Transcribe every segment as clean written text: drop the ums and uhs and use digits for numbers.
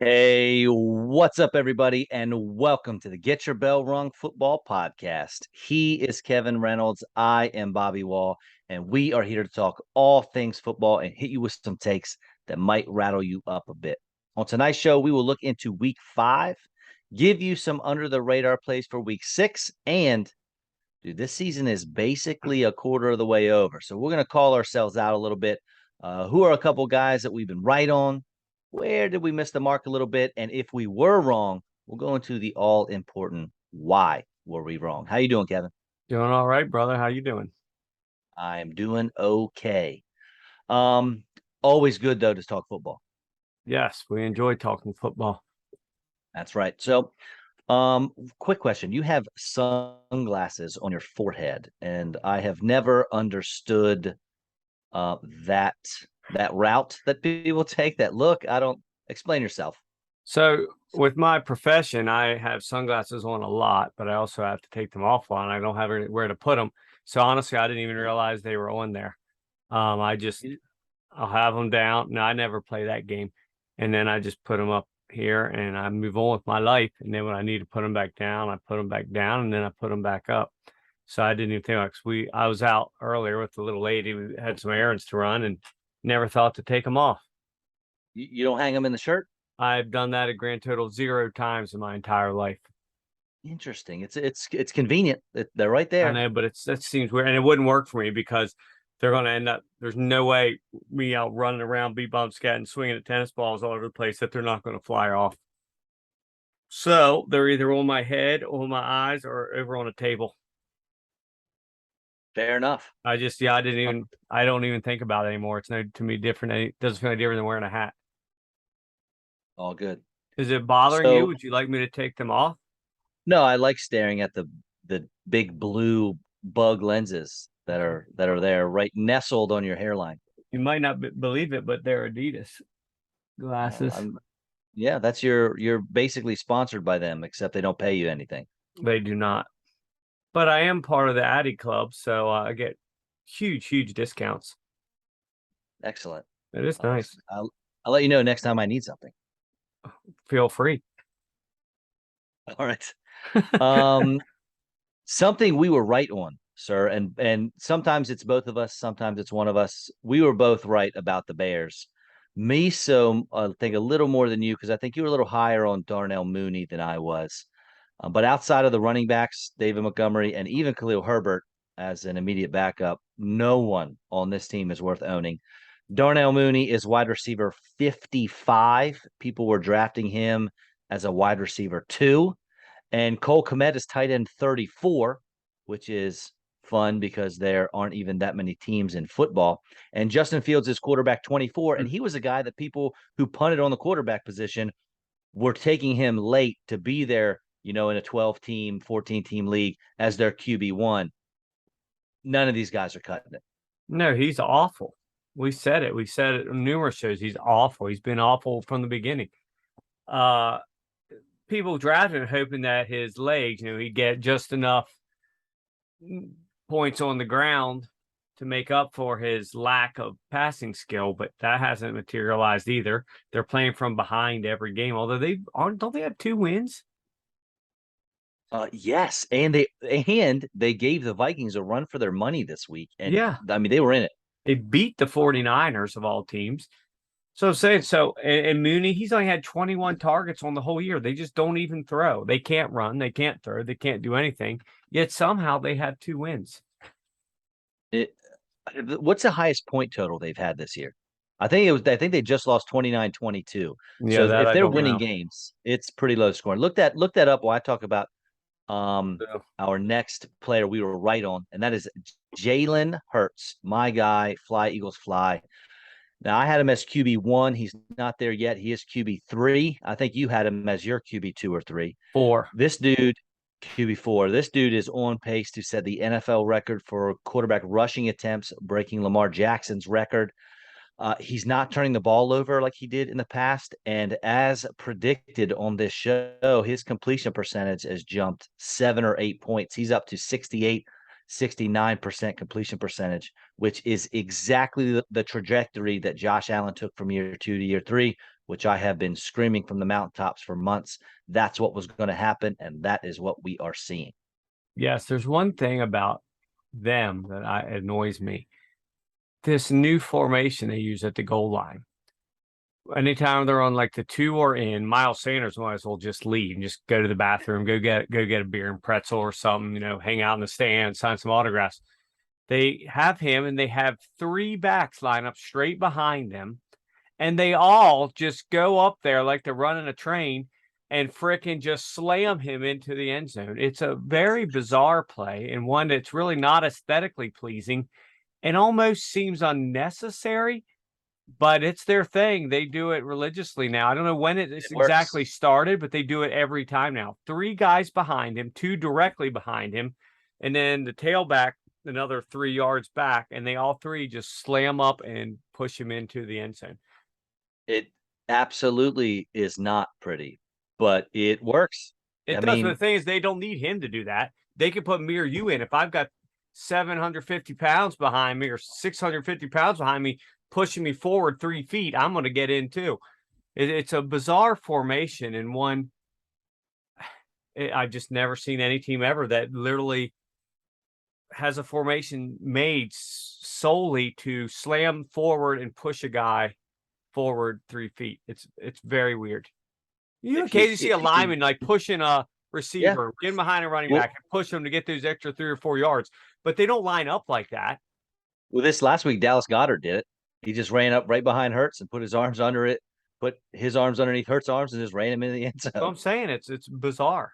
Hey, what's up, everybody, and welcome to the Get Your Bell Rung Football Podcast. He is Kevin Reynolds. I am Bobby Wall, and we are here to talk all things football and hit you with some takes that might rattle you up a bit. On tonight's show, we will look into week 5, give you some under the radar plays for week 6, and dude, this season is basically a quarter of the way over. So we're going to call ourselves out a little bit. Who are a couple guys that we've been right on? Where did we miss the mark a little bit? And if we were wrong, we'll go into the all important why were we wrong. How you doing, Kevin? Doing all right, brother. How you doing? I'm doing okay. Um, Always good though to talk football. Yes, we enjoy talking football. That's right. So, quick question. You have sunglasses on your forehead, and I have never understood uh that that route that people take, that look. I don't explain yourself. So, with my profession, I have sunglasses on a lot, but I also have to take them off on. I don't have anywhere to put them. So, honestly, I didn't even realize they were on there. I just I'll have them down. No, I never play that game, and then I just put them up here, and I move on with my life. And then when I need to put them back down, I put them back down, and then I put them back up. So I didn't even think like I was out earlier with the little lady. We had some errands to run, and never thought to take them off. You don't hang them in the shirt? I've done that a grand total of 0 times in my entire life. Interesting. It's convenient. They're right I there. know, but that seems weird, and it wouldn't work for me because they're going to end up. There's no way me out running around, be bump scatting, swinging at tennis balls all over the place that they're not going to fly off. So they're either on my head, on my eyes, or over on a table. Fair enough. I don't even think about it anymore. It's no to me different. It doesn't feel any different than wearing a hat. All good. Is it bothering you? So Would you like me to take them off? no, I like staring at the big blue bug lenses that are there, right nestled on your hairline. You might not believe it, but they're Adidas Well, glasses. yeah, that's you're basically sponsored by them, except they don't pay you anything. They do not. But I am part of the Addy Club, so I get huge discounts. Excellent. It is nice. I'll let you know next time I need something. Feel free. All right. Um, Something we were right on, sir, and sometimes it's both of us, sometimes it's one of us. We were both right about the Bears. Me, so I think a little more than you, because I think you were a little higher on Darnell Mooney than I was. But outside of the running backs, David Montgomery and even Khalil Herbert as an immediate backup, no one on this team is worth owning. Darnell Mooney is wide receiver 55. People were drafting him as a wide receiver 2. And Cole Kmet is tight end 34, which is fun because there aren't even that many teams in football. And Justin Fields is quarterback 24. And he was a guy that people who punted on the quarterback position were taking him late to be there, in a 12 team, 14 team league as their QB1. None of these guys are cutting it. No, he's awful. We said it. We said it on numerous shows. He's awful. He's been awful from the beginning. Uh, People drafted him hoping that his legs, he'd get just enough points on the ground to make up for his lack of passing skill, but that hasn't materialized either. They're playing from behind every game, although don't they have 2 wins? Yes, and they gave the Vikings a run for their money this week, and Yeah, I mean they were in it. they beat the 49ers of all teams. So I'm saying and Mooney, he's only had 21 targets on the whole year. They just don't even throw. They can't run. They can't throw. They can't do anything. Yet somehow they have 2 wins. It, what's the highest point total they've had this year? I think they just lost 29-22. Yeah, So that if I they're don't winning know. games, it's pretty low scoring. Look that up while I talk about our next player we were right on, and that is Jalen Hurts, my guy. Fly Eagles fly. Now I had him as QB1. He's not there yet. He is QB3. I think you had him as your QB2 or 3. 4. This dude, QB4, this dude is on pace to set the NFL record for quarterback rushing attempts, breaking Lamar Jackson's record. He's not turning the ball over like he did in the past. And as predicted on this show, his completion percentage has jumped 7 or 8 points. He's up to 68, 69% completion percentage, which is exactly the trajectory that Josh Allen took from year 2 to year 3, which I have been screaming from the mountaintops for months. That's what was going to happen, and that is what we are seeing. Yes, there's one thing about them that annoys me. This new formation they use at the goal line. Anytime they're on like the two or in, Miles Sanders might as well just leave and just go to the bathroom, go get a beer and pretzel or something, hang out in the stand, sign some autographs. They have him and they have three backs line up straight behind them, and they all just go up there like they're running a train and fricking just slam him into the end zone. It's a very bizarre play and one that's really not aesthetically pleasing and almost seems unnecessary, but it's their thing. They do it religiously now. I don't know when it's exactly started, but they do it every time now. Three guys behind him, two directly behind him, and then the tailback another 3 yards back, and they all three just slam up and push him into the end zone. It absolutely is not pretty, but it works. It does. But the thing is, they don't need him to do that. They can put me or you in. If I've got 750 pounds behind me or 650 pounds behind me, pushing me forward 3 feet, I'm going to get in too. It's a bizarre formation, and one I've just never seen any team ever that literally has a formation made solely to slam forward and push a guy forward 3 feet. It's very weird. You occasionally see a lineman like pushing a receiver, getting behind a running back and push them to get those extra 3 or 4 yards, but they don't line up like that. Well, this last week, Dallas Goedert did it. He just ran up right behind Hurts and put his arms under it, put his arms underneath Hurts' arms, and just ran him into the end zone. So I'm saying it's bizarre.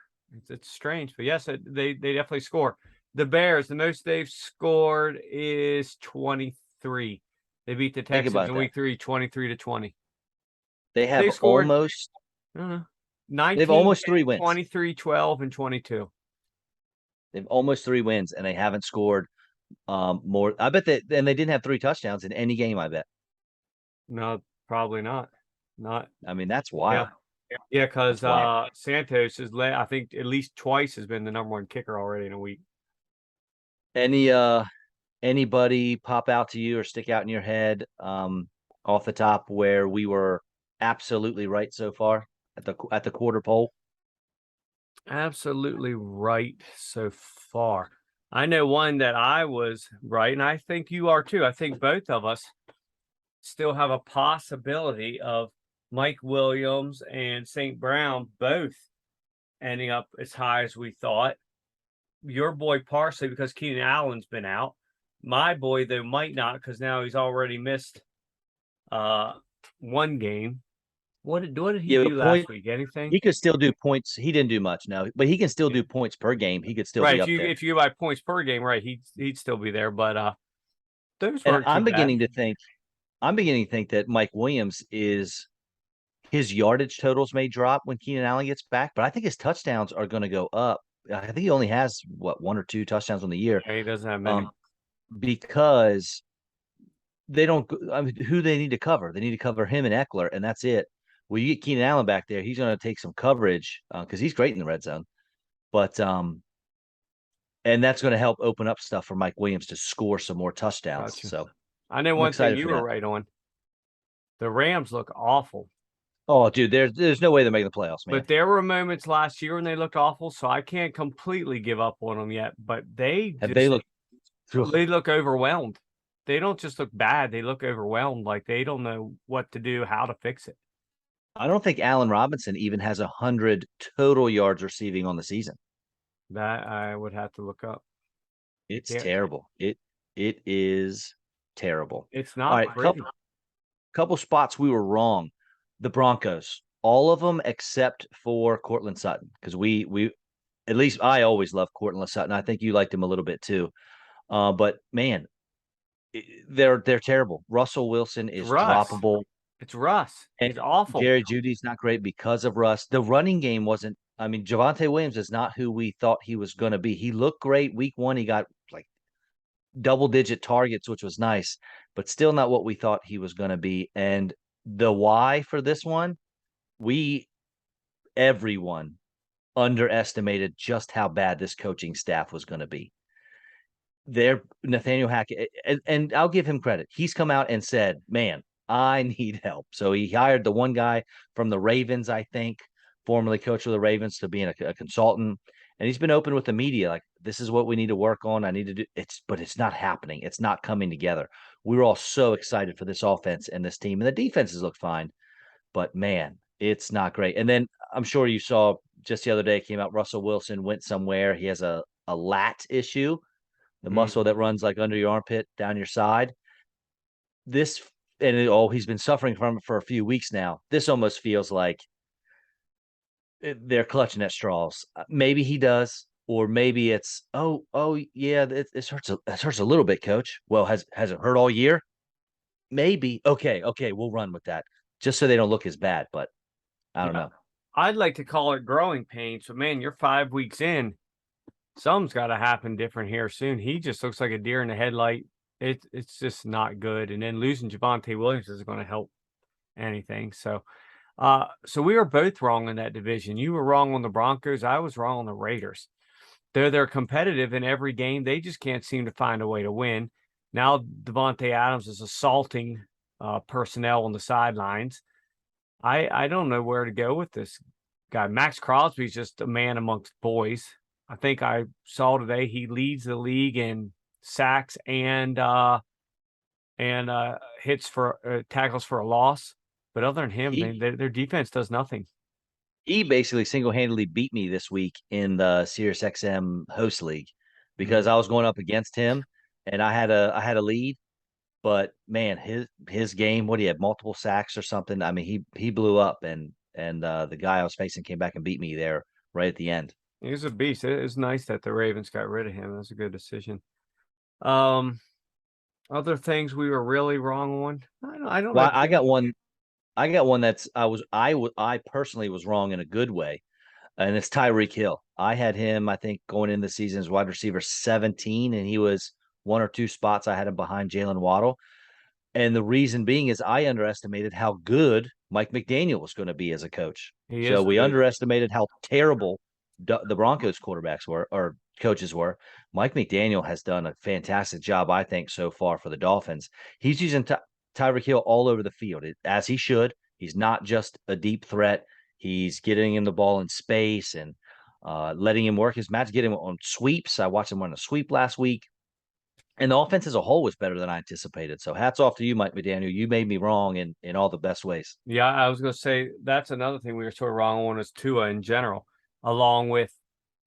It's strange, but yes, they definitely score. The Bears, the most they've scored is 23. They beat the Texans in week 3, 23-20. They scored almost 19. They've almost 3 wins. 23, 12, and 22. They've almost 3 wins, and they haven't scored more. I bet that, and they didn't have 3 touchdowns in any game. I bet. No, probably not. I mean, that's wild. Yeah, because Santos is I think at least twice has been the number 1 kicker already in a week. Anybody pop out to you or stick out in your head off the top where we were absolutely right so far at the quarter poll? Absolutely right so far. I know one that I was right, and I think you are too. I think both of us still have a possibility of Mike Williams and St. Brown both ending up as high as we thought. Your boy partially because Keenan Allen's been out. My boy, though, might not because now he's already missed 1 game. What did he do last week? Anything? He could still do points. He didn't do much, no, but he can still do points per game. He could still be up there. If you go by points per game, right? He'd still be there. But those weren't. I'm beginning to think that Mike Williams his yardage totals may drop when Keenan Allen gets back, but I think his touchdowns are going to go up. I think he only has 1 or 2 touchdowns on the year. Yeah, he doesn't have many because they don't. I mean, who they need to cover? They need to cover him and Eckler, and that's it. Well, you get Keenan Allen back there, he's going to take some coverage because he's great in the red zone. But and that's going to help open up stuff for Mike Williams to score some more touchdowns. Gotcha. So I know one thing you were right on. The Rams look awful. Oh, dude, there's no way they're making the playoffs, man. But there were moments last year when they looked awful, so I can't completely give up on them yet. But they look overwhelmed. They don't just look bad; they look overwhelmed, like they don't know what to do, how to fix it. I don't think Allen Robinson even has 100 total yards receiving on the season. That I would have to look up. It's terrible. It is terrible. It's not. All right, couple spots we were wrong. The Broncos, all of them except for Courtland Sutton, because we at least I always loved Courtland Sutton. I think you liked him a little bit too. But man, they're terrible. Russell Wilson is droppable. It's Russ. He's awful. Jerry Jeudy's not great because of Russ. The running game wasn't. I mean, Javonte Williams is not who we thought he was going to be. He looked great week 1. He got like double-digit targets, which was nice, but still not what we thought he was going to be. And the why for this one, everyone underestimated just how bad this coaching staff was going to be. Nathaniel Hackett, and I'll give him credit. He's come out and said, man, I need help. So he hired the one guy from the Ravens, I think, formerly coach of the Ravens, to be a consultant. And he's been open with the media, like, this is what we need to work on. I need to do but it's not happening. It's not coming together. We were all so excited for this offense and this team, and the defenses look fine, but man, it's not great. And then I'm sure you saw just the other day came out, Russell Wilson went somewhere. He has a lat issue, the muscle that runs like under your armpit down your side. This he's been suffering from it for a few weeks now. This almost feels like they're clutching at straws. Maybe he does, or maybe it's yeah, this hurts a little bit, coach. Well, has it hurt all year? Maybe. Okay, we'll run with that, just so they don't look as bad. But I don't Yeah. know. I'd like to call it growing pains, but man, you're 5 weeks in. Something's got to happen different here soon. He just looks like a deer in the headlight. It's just not good. And then losing Javonte Williams isn't going to help anything. So we were both wrong in that division. You were wrong on the Broncos. I was wrong on the Raiders. They're competitive in every game. They just can't seem to find a way to win. Now Devontae Adams is assaulting personnel on the sidelines. I don't know where to go with this guy. Max Crosby's just a man amongst boys. I think I saw today he leads the league in sacks and hits for tackles for a loss. But other than him, He their defense does nothing. he basically single-handedly beat me this week in the SiriusXM host league, because Mhm. I was going up against him and I had a lead. But man, his game, what, he had multiple sacks or something. I mean, he blew up, and the guy I was facing came back and beat me there right at the end. He's a beast. It was nice that the Ravens got rid of him. That was a good decision. Um, Other things we were really wrong on. I don't Well, have I too got many. one. I got one that's I personally was wrong in a good way, and it's Tyreek Hill. I had him, I think, going in the season as wide receiver 17, and he was one or two spots I had him behind Jalen Waddle. And the reason being is I underestimated how good Mike McDaniel was going to be as a coach. He So is we good. underestimated how terrible the Broncos quarterbacks were, or coaches were. Mike McDaniel has done a fantastic job, I think, so far for the Dolphins. He's using Tyreek Hill all over the field, as he should. He's not just a deep threat. He's getting him the ball in space and letting him work his match, getting him on sweeps. I watched him run a sweep last week. And the offense as a whole was better than I anticipated. So hats off to you, Mike McDaniel. You made me wrong in all the best ways. Yeah, I was going to say that's another thing we were sort of wrong on is Tua in general, along with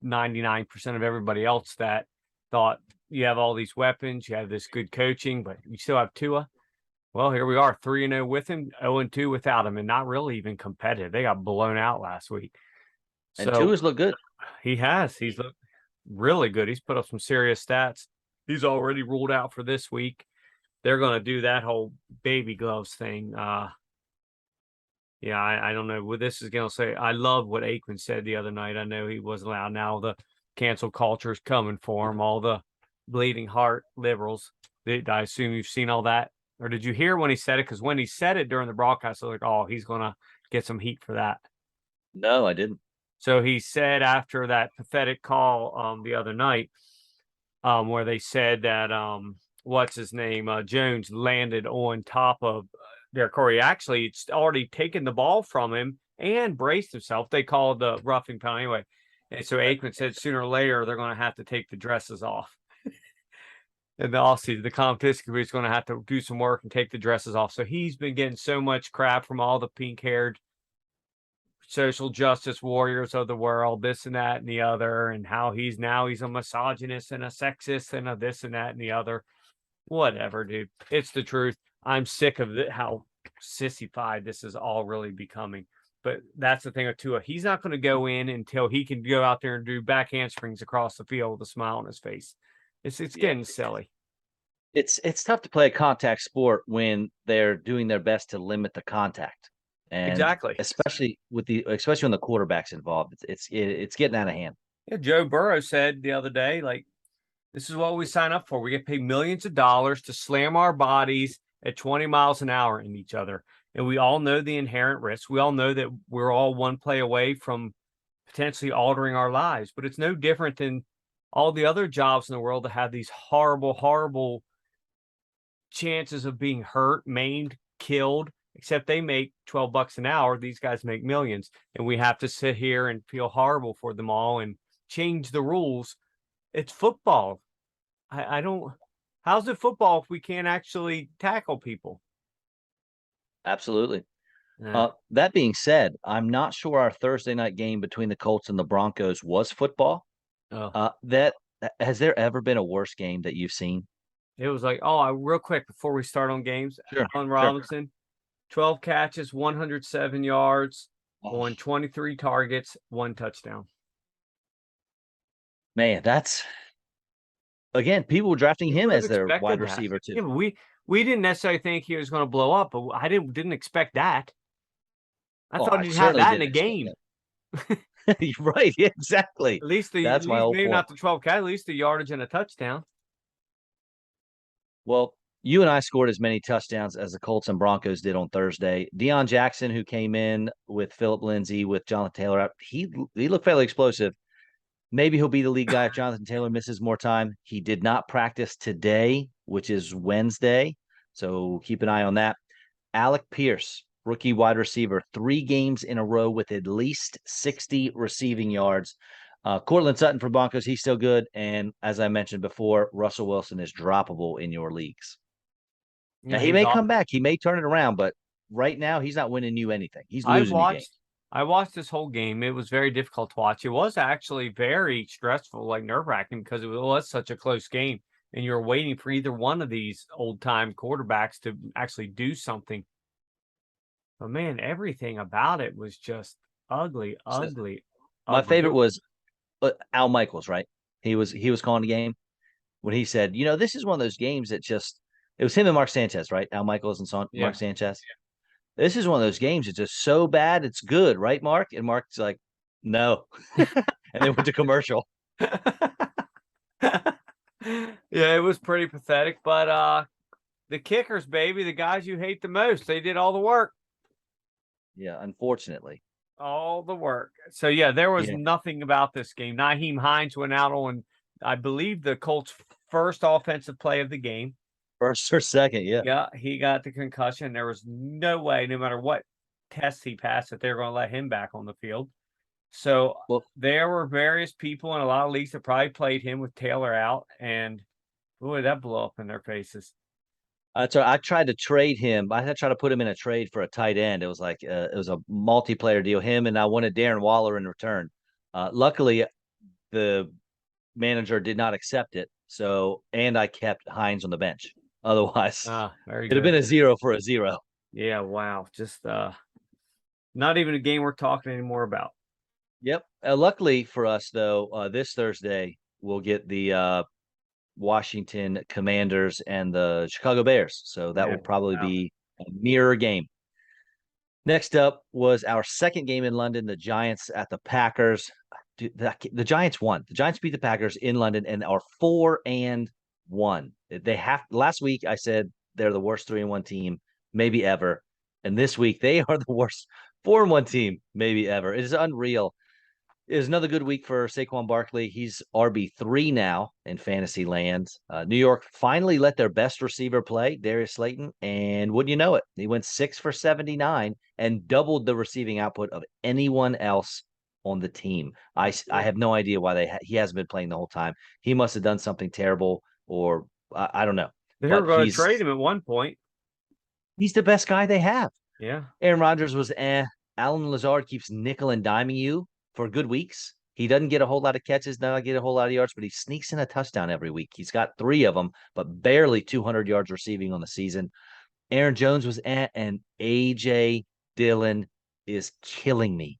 99% of everybody else that thought you have all these weapons, you have this good coaching, but you still have Tua. Well, here we are, 3-0 with him, 0-2 without him, and not really even competitive. They got blown out last week. And So Tua's look good. he has. He's looked really good. He's put up some serious stats. He's already ruled out for this week. They're going to do that whole baby gloves thing. Yeah, I don't know what this is going to say. I love what Aikman said the other night. I know he wasn't allowed. Now the cancel culture is coming for him. All the bleeding heart liberals. I assume you've seen all that. Or did you hear when he said it? Because when he said it during the broadcast, I was like, oh, he's going to get some heat for that. No, I didn't. So he said after that pathetic call the other night, where they said that what's his name Jones landed on top of Derek Corey. Actually, it's already taken the ball from him and braced himself. They called the roughing penalty anyway. And so Aikman said sooner or later they're going to have to take the dresses off. In the offseason, the competition committee is going to have to do some work and take the dresses off. So he's been getting so much crap from all the pink-haired social justice warriors of the world, this and that and the other, and how he's a misogynist and a sexist and a this and that and the other. Whatever, dude. It's the truth. I'm sick of how sissified this is all really becoming. But that's the thing with Tua. He's not going to go in until he can go out there and do back handsprings across the field with a smile on his face. It's Yeah. getting silly. It's tough to play a contact sport when they're doing their best to limit the contact. And Exactly. especially when the quarterback's involved, it's getting out of hand. Yeah, Joe Burrow said the other day, like, this is what we sign up for. We get paid millions of dollars to slam our bodies at 20 miles an hour in each other. And we all know the inherent risks. We all know that we're all one play away from potentially altering our lives. But it's no different than all the other jobs in the world that have these horrible, horrible chances of being hurt, maimed, killed, except they make $12 an hour. These guys make millions. And we have to sit here and feel horrible for them all and change the rules. It's football. I don't, how's it football if we can't actually tackle people? Absolutely. Yeah. That being said, I'm not sure our Thursday night game between the Colts and the Broncos was football. Oh, That has there ever been a worse game that you've seen? it was like, oh, real quick before we start on games, Sure, Allen sure. Robinson, 12 catches, 107 yards Oh, on 23 targets, 1 touchdown. man, that's again, people were drafting You him would have as their wide expected that. receiver too. Yeah, but we didn't necessarily think he was going to blow up, but I didn't expect that. I Oh, thought I he'd have certainly that in a didn't expect game. that. You're right, yeah, exactly. At That's my least whole maybe point. not the 12 catch, at least the yardage and a touchdown. Well, you and I scored as many touchdowns as the Colts and Broncos did on Thursday. Deion Jackson, who came in with Philip Lindsay, with Jonathan Taylor, he looked fairly explosive. Maybe he'll be the lead guy if Jonathan Taylor misses more time. He did not practice today, which is Wednesday. So keep an eye on that. Alec Pierce, rookie wide receiver, 3 games in a row with at least 60 receiving yards. Cortland Sutton for Broncos, he's still good. And as I mentioned before, Russell Wilson is droppable in your leagues. Now, Yeah, he he's may come awesome. back. He may turn it around, but right now he's not winning you anything. He's I losing you games. watched I watched this whole game. It was very difficult to watch. It was actually very stressful, like nerve-wracking because it was such a close game. And you're waiting for either one of these old-time quarterbacks to actually do something. But man, everything about it was just ugly, So ugly, my ugly. favorite was Al Michaels, right? He was calling the game when he said, this is one of those games that just it was him and Mark Sanchez, right? Al Michaels and Mark Yeah. Sanchez. This is one of those games that's just so bad it's good, right, Mark? And Mark's like, no. And they went to commercial. Yeah, it was pretty pathetic, but the kickers, baby, the guys you hate the most, they did all the work. Yeah, unfortunately. All the work. So yeah, there was Yeah. nothing about this game. Naheem Hines went out on, I believe, the Colts' first offensive play of the game. First or second, yeah. Yeah, he got the concussion. There was no way, no matter what test he passed, that they were going to let him back on the field. So Well, there were various people in a lot of leagues that probably played him with Taylor out, and boy, that blew up in their faces. I tried to trade him. I tried to put him in a trade for a tight end. It was like it was a multiplayer deal. Him and I wanted Darren Waller in return. Luckily, the manager did not accept it. So, and I kept Hines on the bench. Otherwise, Ah, very it'd have been good. a 0 for a 0. Yeah, wow. Just not even a game we're talking anymore about. Yep. Luckily for us, though, this Thursday we'll get the Washington Commanders and the Chicago Bears. So that Yeah, will probably wow. be a mirror game. Next up was our second game in London, the Giants at the Packers. Dude, the Giants won. The Giants beat the Packers in London and are 4-1. They have last week I said they're the worst 3-1 team maybe ever. And this week they are the worst 4-1 team maybe ever. It is unreal. It is another good week for Saquon Barkley. He's RB3 now in fantasy land. New York finally let their best receiver play, Darius Slayton, and wouldn't you know it, he went 6 for 79 and doubled the receiving output of anyone else on the team. I have no idea why he hasn't been playing the whole time. He must have done something terrible, or I don't know. They were But going to trade him at one point. he's the best guy they have. Yeah. Aaron Rodgers was Alan Lazard keeps nickel and diming you for good weeks. He doesn't get a whole lot of catches, doesn't get a whole lot of yards, but he sneaks in a touchdown every week. He's got 3 of them, but barely 200 yards receiving on the season. Aaron Jones was and AJ Dillon is killing me.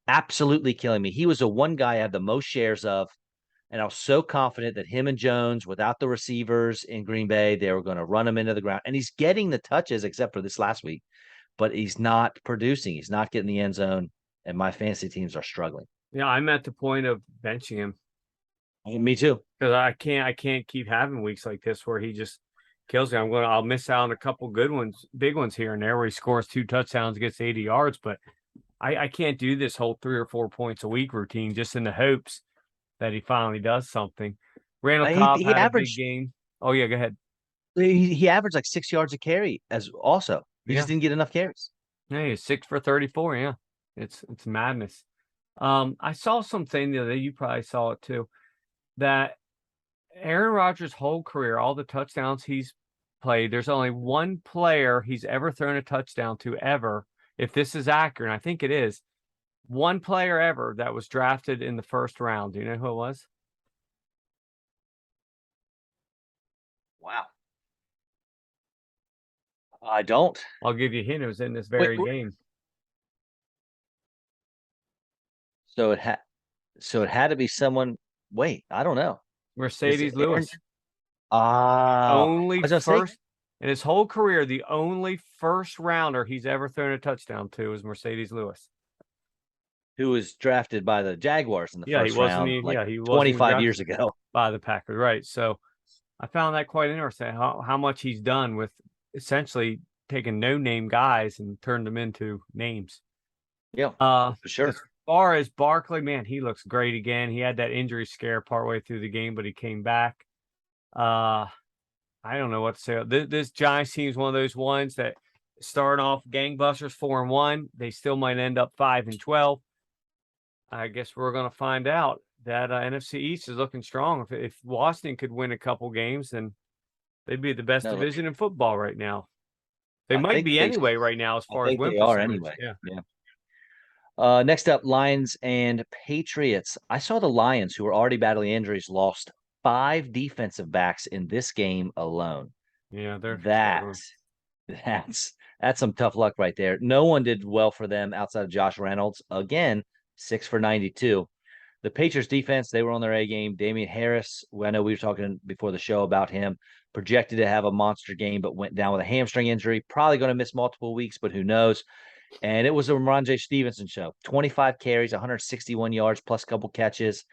Absolutely killing me. He was the one guy I had the most shares of, and I was so confident that him and Jones, without the receivers in Green Bay, they were going to run him into the ground. And he's getting the touches, except for this last week, but he's not producing. He's not getting the end zone, and my fantasy teams are struggling. Yeah, I'm at the point of benching him Me too. because I can't keep having weeks like this where he just kills me. I'll miss out on a couple good ones, big ones here and there where he scores 2 touchdowns, gets 80 yards, but I can't do this whole 3 or 4 points a week routine just in the hopes that he finally does something. Randall Cobb He had a big averaged game. Oh yeah, go ahead. he averaged like 6 yards a carry as also. He Yeah. just didn't get enough carries. Yeah, he's 6 for 34. Yeah. It's madness. I saw something the other day, you probably saw it too, that Aaron Rodgers' whole career, all the touchdowns he's played, there's only one player he's ever thrown a touchdown to ever. If this is accurate, and I think it is, one player ever that was drafted in the first round. Do you know who it was? Wow. I don't. I'll give you a hint. It was in this Wait, very game. so it had to be someone. Wait, I don't know. Is it Mercedes Aaron? Lewis. I Only was gonna say first in his whole career, the only first rounder he's ever thrown a touchdown to was Mercedes Lewis. who was drafted by the Jaguars in the Yeah, first round, like he wasn't even 25 drafted years ago. by the Packers, right? So I found that quite interesting how much he's done with essentially taking no name guys and turned them into names. Yeah, for sure. As far as Barkley, man, he looks great again. He had that injury scare partway through the game, but he came back. Uh, I don't know what to say. This Giants team is one of those ones that start off gangbusters 4-1. They still might end up 5-12. I guess we're going to find out. That NFC East is looking strong. If Washington could win a couple games, then they'd be the best No, look, division in football right now. They I might think be they, anyway right now as I far as think win they are percentage. anyway. Yeah. Yeah. Next up, Lions and Patriots. I saw the Lions, who were already battling injuries, lost 5 defensive backs in this game alone. Yeah, they're That struggling. that's some tough luck right there. No one did well for them outside of Josh Reynolds. Again, 6 for 92. The Patriots defense, they were on their A game. Damian Harris, I know we were talking before the show about him, projected to have a monster game, but went down with a hamstring injury. Probably going to miss multiple weeks, but who knows? And it was a Ramondre Stevenson show. 25 carries, 161 yards, plus a couple catches.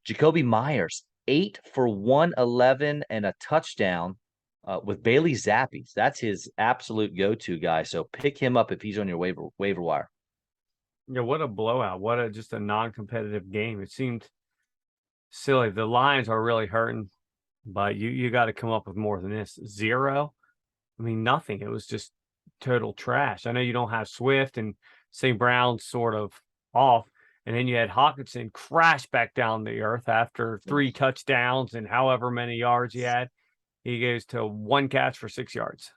Jacoby Myers, 8 for 111 and a touchdown with Bailey Zappi. That's his absolute go-to guy. So pick him up if he's on your waiver wire. Yeah, what a blowout. What a just a non-competitive game. It seemed silly. The Lions are really hurting, but you got to come up with more than this. 0. I mean, nothing. It was just total trash. I know you don't have Swift and St. Brown's sort of off. And then you had Hawkinson crash back down the earth after 3 touchdowns and however many yards he had. He goes to 1 catch for 6 yards.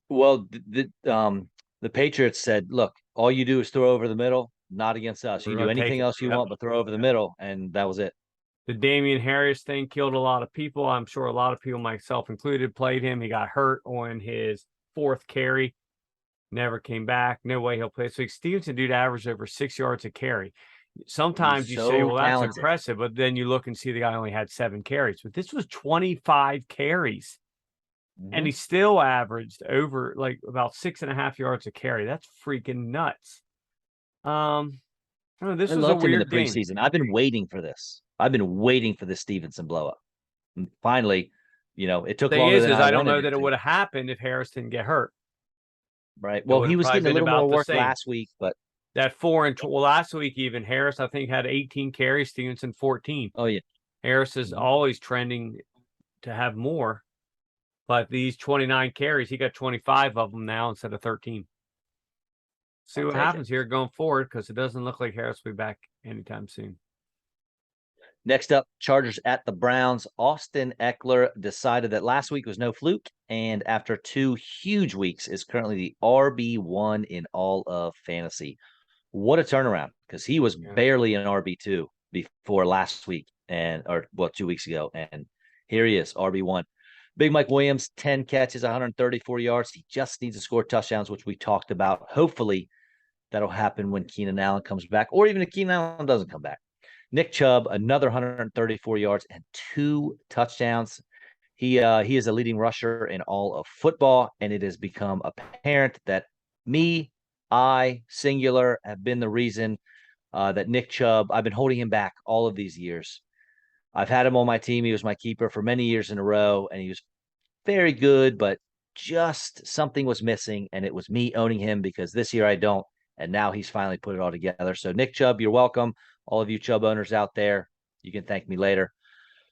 Well, the Patriots said, look, all you do is throw over the middle, not against us. We're You going do to take anything it. else you Yep. want, but throw over the middle. And that was it. The Damian Harris thing killed a lot of people. I'm sure a lot of people, myself included, played him. He got hurt on his 4th carry. Never came back. No way he'll play. So Stevenson, dude, averaged over 6 yards a carry. Sometimes you say, well, that's talented. impressive, but then you look and see the guy only had 7 carries. But this was 25 carries. And he still averaged over like about 6.5 yards a carry. That's freaking nuts. This I was a loved him in the weird game. preseason. I've been waiting for this. I've been waiting for this Stevenson blow up. And finally, it took The thing longer is than I I don't wanted know it that it to. would have happened if Harris didn't get hurt. Right. It Well, would he have was probably getting a been little about more the work same. last week, but That 4 and well, last week even Harris, I think, had 18 carries, Stevenson 14. oh yeah, Harris is always trending to have more, but these 29 carries, he got 25 of them now instead of 13. See what happens here going forward, because it doesn't look like Harris will be back anytime soon. Next up, Chargers at the Browns. Austin Eckler decided that last week was no fluke, and after 2 huge weeks, is currently the RB1 in all of fantasy. What a turnaround, because he was barely an RB2 before last week, 2 weeks ago, and here he is, RB1. Big Mike Williams, 10 catches, 134 yards. He just needs to score touchdowns, which we talked about. Hopefully, that'll happen when Keenan Allen comes back, or even if Keenan Allen doesn't come back. Nick Chubb, another 134 yards and 2 touchdowns. He is a leading rusher in all of football, and it has become apparent that I, singular, have been the reason that Nick Chubb, I've been holding him back all of these years. I've had him on my team. He was my keeper for many years in a row, and he was very good, but just something was missing, and it was me owning him because this year I don't, and now he's finally put it all together. So Nick Chubb, you're welcome. All of you Chubb owners out there, you can thank me later.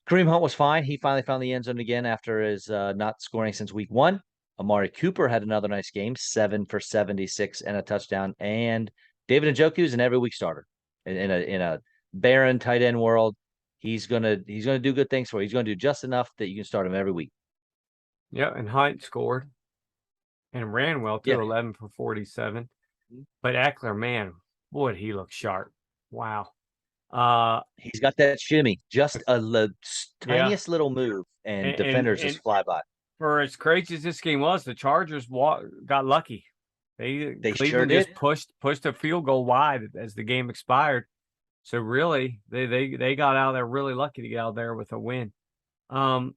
Kareem Hunt was fine. He finally found the end zone again after his not scoring since week 1. Amari Cooper had another nice game, 7 for 76 and a touchdown. And David Njoku's an every week starter in a barren tight end world. He's gonna do good things for you. He's gonna do just enough that you can start him every week. Yeah, and Hunt scored and ran well Yeah, too, 11 for 47. But Eckler, man, boy, he looks sharp. Wow. he's got that shimmy, just Yeah, tiniest little move, and and defenders and just fly by. for as crazy as this game was, the Chargers got lucky. They sure Cleveland did. just pushed a field goal wide as the game expired. So really, they got out there really lucky to get out there with a win. Um,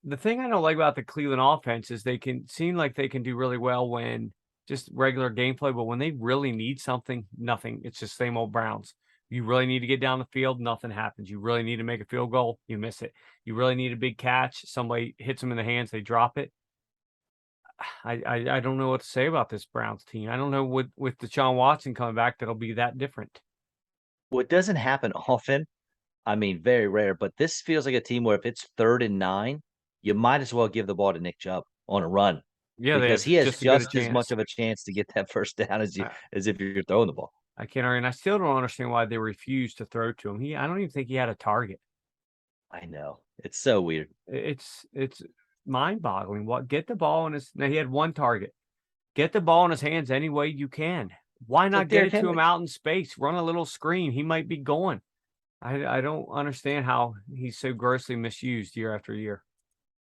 the thing I don't like about the Cleveland offense is they can seem like they can do really well when just regular gameplay, but when they really need something, nothing. It's just same old Browns. You really need to get down the field, nothing happens. You really need to make a field goal, you miss it. You really need a big catch, somebody hits them in the hands, they drop it. I don't know what to say about this Browns team. I don't know with Deshaun Watson coming back that'll be that different. Well, it doesn't happen often. I mean, very rare, but this feels like a team where if it's 3rd and 9, you might as well give the ball to Nick Chubb on a run Yeah, they because have he has just as good a just as much chance. of a chance to get that first down I, as if you're throwing the ball. I can't argue, and I still don't understand why they refused to throw to him. I don't even think he had a target. I know. It's so weird. It's mind-boggling. What get the ball in his now he had one target. Get the ball in his hands any way you can. Why It's like not get Derrick it to him Henry. out in space? Run a little screen. He might be going. I don't understand how he's so grossly misused year after year.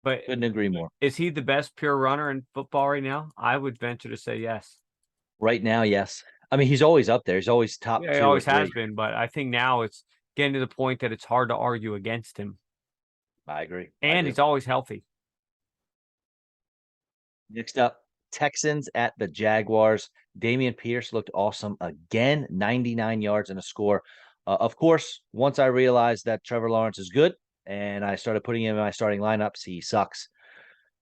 But Couldn't agree more. is he the best pure runner in football right now? I would venture to say yes. Right now, yes. I mean, he's always up there. He's always top Yeah, he 2 or always has 3. been, but I think now it's getting to the point that it's hard to argue against him. I agree. I And do. he's always healthy. Next up, Texans at the Jaguars. Damian Pierce looked awesome again, 99 yards and a score. Of course, once I realized that Trevor Lawrence is good and I started putting him in my starting lineups, he sucks.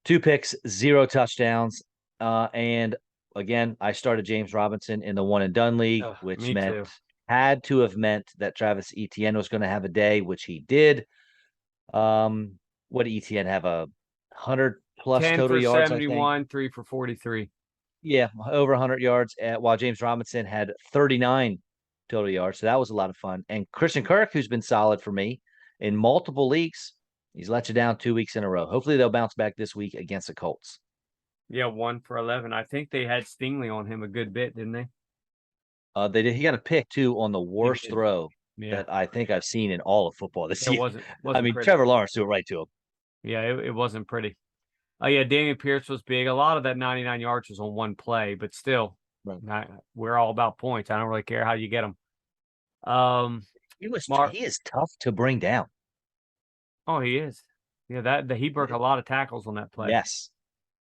2 picks, 0 touchdowns. And again, I started James Robinson in the one and done league, Ugh, which me too. had to have meant that Travis Etienne was going to have a day, which he did. Um, what did Etienne have? 100 plus 10 total for yards, I think. 71, 3 for 43. Yeah, over 100 yards, while James Robinson had 39 total yards. So that was a lot of fun. And Christian Kirk, who's been solid for me in multiple leagues, he's let you down 2 weeks in a row. Hopefully they'll bounce back this week against the Colts. Yeah, 1 for 11. I think they had Stingley on him a good bit, didn't they? They did. He got a pick too on the He worst did. throw Yeah. that I think I've seen in all of football this It year. wasn't I wasn't mean, pretty. Trevor Lawrence threw it right to him. Yeah, it wasn't pretty. Oh yeah, Damian Pierce was big. A lot of that 99 yards was on one play, but still, Right. we're all about points. I don't really care how you get them. Um, Mark, He is tough to bring down. oh, he is. Yeah, that he broke a lot of tackles on that play. Yes.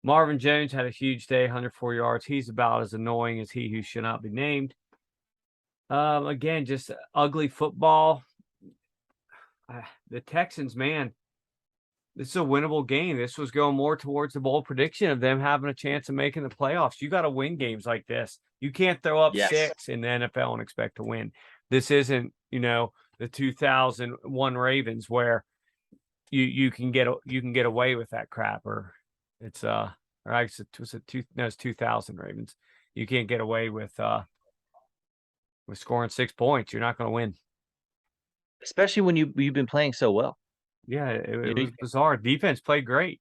Marvin Jones had a huge day, 104 yards. He's about as annoying as he who should not be named. Again, just ugly football. The Texans, man, this is a winnable game. This was going more towards the bold prediction of them having a chance of making the playoffs. You got to win games like this. You can't throw up Yes. 6 in the NFL and expect to win. This isn't, the 2001 Ravens where you can get away with that crap, or it's or I guess it was it's 2000 Ravens. You can't get away with scoring 6 points. You're not going to win. Especially when you've been playing so well. Yeah, You it know, was bizarre. Defense played great,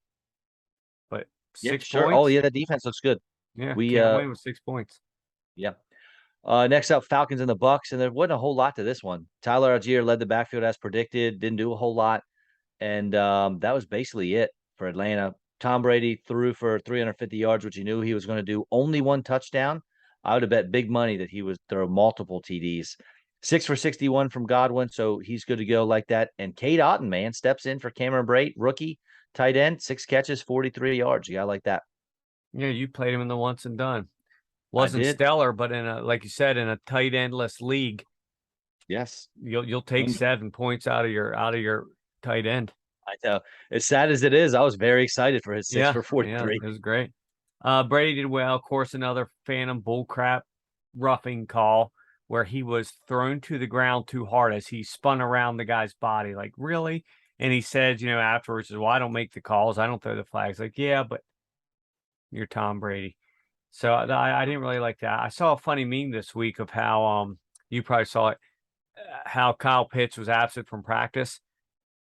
but yeah, 6 sure. Oh, points. yeah, that defense looks good. Yeah, We can't win with 6 points. Yeah. Next up, Falcons and the Bucks, and there wasn't a whole lot to this one. Tyler Algier led the backfield as predicted, didn't do a whole lot, and that was basically it for Atlanta. Tom Brady threw for 350 yards, which he knew he was going to do. Only 1 touchdown. I would have bet big money that he would throw multiple TDs. 6 for 61 from Godwin, so he's good to go like that. And Cade Otton, man, steps in for Cameron Brate, rookie tight end, 6 catches, 43 yards. You got like that. Yeah, you played him in the once and done. I Wasn't did. stellar, but in a like you said, in a tight endless league, Yes. you'll take 7 points out of your tight end. I know. As sad as it is, I was very excited for his 6 Yeah, for yeah, 43. it was great. Brady did well. Of course, another phantom bullcrap roughing call where he was thrown to the ground too hard as he spun around the guy's body. Like, really? And he said, afterwards, well, I don't make the calls. I don't throw the flags. Like, yeah, but your Tom Brady. So I didn't really like that. I saw a funny meme this week of how you probably saw it, how Kyle Pitts was absent from practice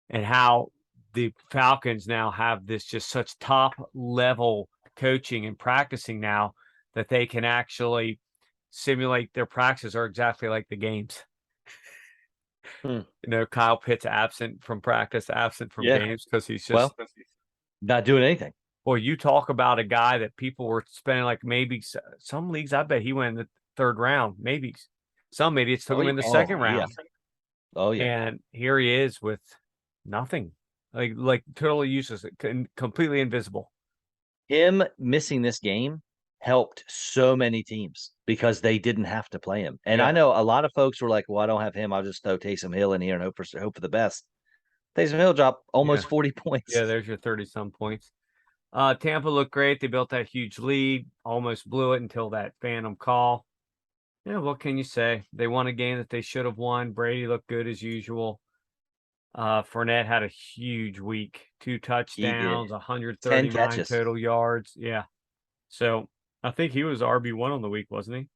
and how the Falcons now have this just such top level coaching and practicing now that they can actually simulate their practices are exactly like the games. Hmm. Kyle Pitts absent from practice, absent from Yeah. games because he's Well, just not doing anything. well, you talk about a guy that people were spending like maybe some leagues. I bet he went in the third round. Maybe some idiots took him in the second round. Oh yeah. And here he is with nothing, like totally useless, completely invisible. Him missing this game helped so many teams because they didn't have to play him. And I know a lot of folks were like, "Well, I don't have him. I'll just throw Taysom Hill in here and hope for the best." Taysom Hill dropped almost 40 points. Yeah, there's your 30-some points. Tampa looked great. They built that huge lead, almost blew it until that phantom call. Yeah, what can you say? They won a game that they should have won. Brady looked good as usual. Fournette had a huge week, 2 touchdowns, 10 139 catches. total yards. Yeah. So I think he was RB1 on the week, wasn't he?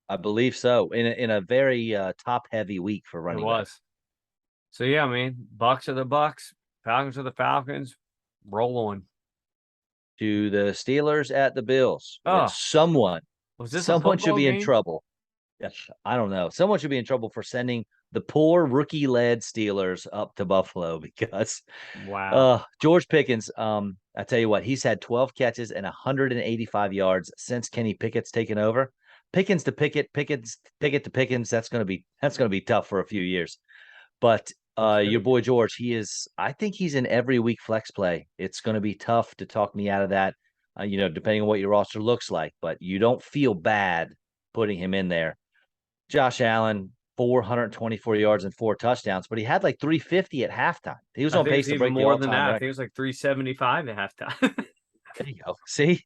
I believe so. In a very top heavy week for running It was. backs. So yeah, I mean, Bucks are the Bucks, Falcons are the Falcons. Roll on. To the Steelers at the Bills. Oh, someone should be in trouble. Yes, I don't know. Someone should be in trouble for sending the poor rookie-led Steelers up to Buffalo because wow. George Pickens, I tell you what, he's had 12 catches and 185 yards since Kenny Pickett's taken over. Pickens to Pickett, Pickett to Pickens, that's gonna be tough for a few years. But your boy George, I think he's in every week flex play. It's gonna be tough to talk me out of that, depending on what your roster looks like, but you don't feel bad putting him in there. Josh Allen, 424 yards and 4 touchdowns, but he had like 350 at halftime. He was on pace to break the all-time record. I think it was like 375 at halftime. There you go. See?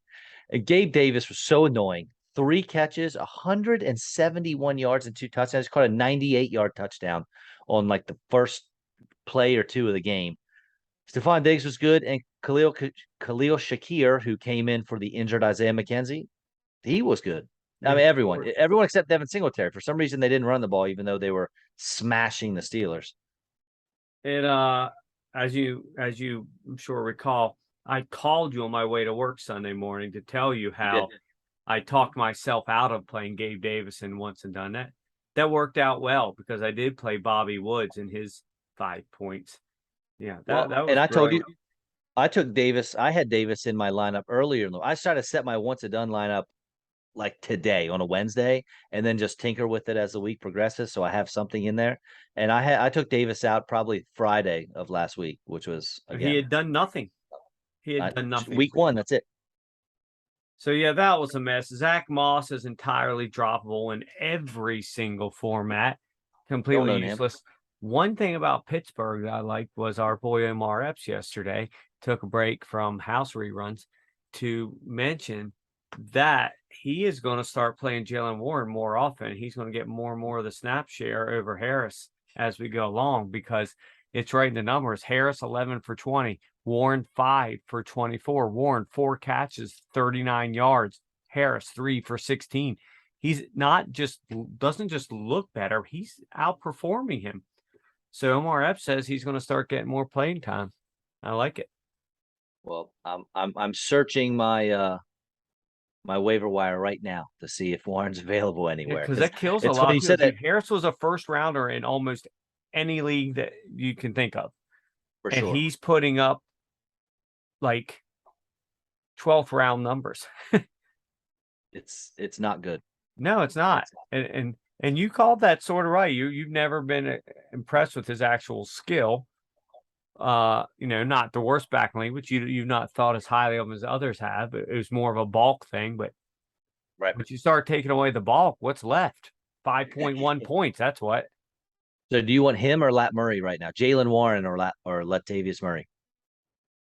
And Gabe Davis was so annoying. 3 catches, 171 yards and 2 touchdowns. He caught a 98-yard touchdown on like the first play or two of the game. Stephon Diggs was good, and Khalil Shakir, who came in for the injured Isaiah McKenzie, he was good. I mean, everyone except Devin Singletary. For some reason, they didn't run the ball, even though they were smashing the Steelers. It as you I'm sure recall, I called you on my way to work Sunday morning to tell you how I talked myself out of playing Gabe Davis and once and done that. That worked out well because I did play Bobby Woods in his 5 points. Yeah, that was. And I told you, I took Davis. I had Davis in my lineup earlier. I started to set my once and done lineup like today on a Wednesday, and then just tinker with it as the week progresses. So I have something in there. And I took Davis out probably Friday of last week, which was he had done nothing. Week 1. That's it. So yeah, that was a mess. Zach Moss is entirely droppable in every single format. Completely useless. One thing about Pittsburgh that I liked was our boy Omar Epps yesterday took a break from house reruns to mention that he is going to start playing Jalen Warren more often. He's going to get more and more of the snap share over Harris as we go along because it's right in the numbers. Harris 11 for 20, Warren 5 for 24, Warren 4 catches, 39 yards, Harris 3 for 16. He's doesn't just look better, he's outperforming him. So Omar Epps says he's going to start getting more playing time. I like it. Well, I'm searching my my waiver wire right now to see if Warren's available anywhere. Because that kills a lot. You said that Harris was a first rounder in almost any league that you can think of. For sure. He's putting up like 12th round numbers. It's not good. No, it's not. And you called that sort of right. You've never been impressed with his actual skill. Not the worst back in the league, which you've not thought as highly of him as others have. It was more of a bulk thing, but right. But you start taking away the bulk, what's left? 5.1 points. That's what. So do you want him or Lat Murray right now? Jalen Warren or Latavius Murray?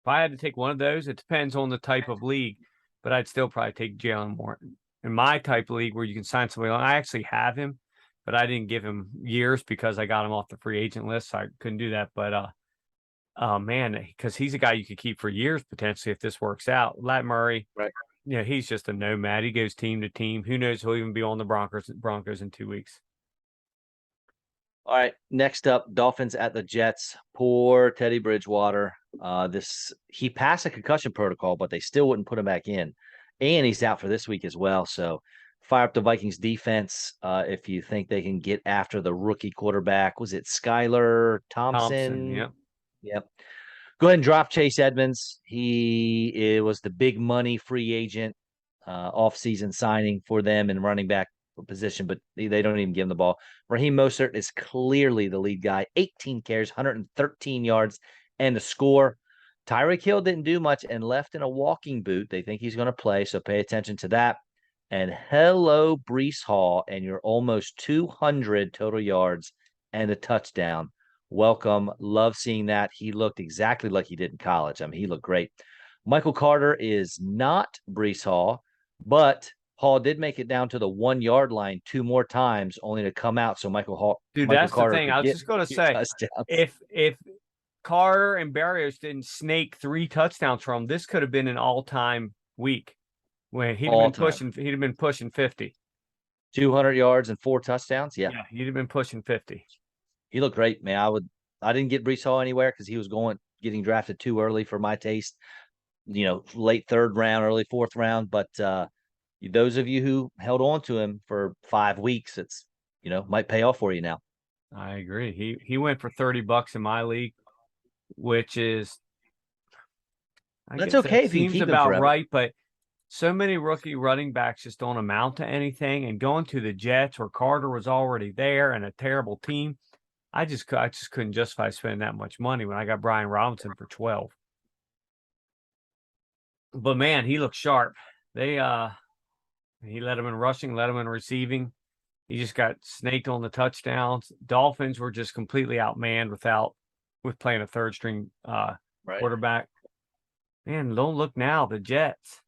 If I had to take one of those, it depends on the type of league, but I'd still probably take Jalen Warren. In my type of league where you can sign somebody on, I actually have him, but I didn't give him years because I got him off the free agent list. So I couldn't do that. But man, because he's a guy you could keep for years potentially if this works out. Lat Murray, right. Yeah, he's just a nomad. He goes team to team. Who knows? He'll even be on the Broncos in 2 weeks. All right, next up, Dolphins at the Jets. Poor Teddy Bridgewater. He passed a concussion protocol, but they still wouldn't put him back in, and he's out for this week as well. So, fire up the Vikings defense if you think they can get after the rookie quarterback. Was it Skylar Thompson, Thompson? yep. Yep. Go ahead and drop Chase Edmonds. It was the big money free agent off-season signing for them in running back position, but they don't even give him the ball. Raheem Mostert is clearly the lead guy. 18 carries, 113 yards, and a score. Tyreek Hill didn't do much and left in a walking boot. They think he's going to play, so pay attention to that. And hello, Brees Hall, and your almost 200 total yards and a touchdown. Welcome. Love seeing that. He looked exactly like he did in college. I mean, he looked great. Michael Carter is not Brees Hall, but Hall did make it down to the 1 yard line 2 more times, only to come out so Dude, Michael that's the Carter thing. could I was get just gonna 2 say, touchdowns. if Carter and Barrios didn't snake 3 touchdowns from him, this could have been an all-time week when he'd have been pushing 50. 200 yards and 4 touchdowns. Yeah. Yeah, he'd have been pushing 50. He looked great, man. I didn't get Brees Hall anywhere because he was getting drafted too early for my taste. Late third round, early fourth round. But those of you who held on to him for 5 weeks, it's might pay off for you now. I agree. He went for $30 in my league, which is That's okay if you seems keep him about forever. right, but so many rookie running backs just don't amount to anything. And going to the Jets where Carter was already there and a terrible team, I just couldn't justify spending that much money when I got Brian Robinson for 12. But man, he looked sharp. He led him in rushing, led him in receiving. He just got snaked on the touchdowns. Dolphins were just completely outmanned with playing a third string Right. quarterback. Man, don't look now. The Jets.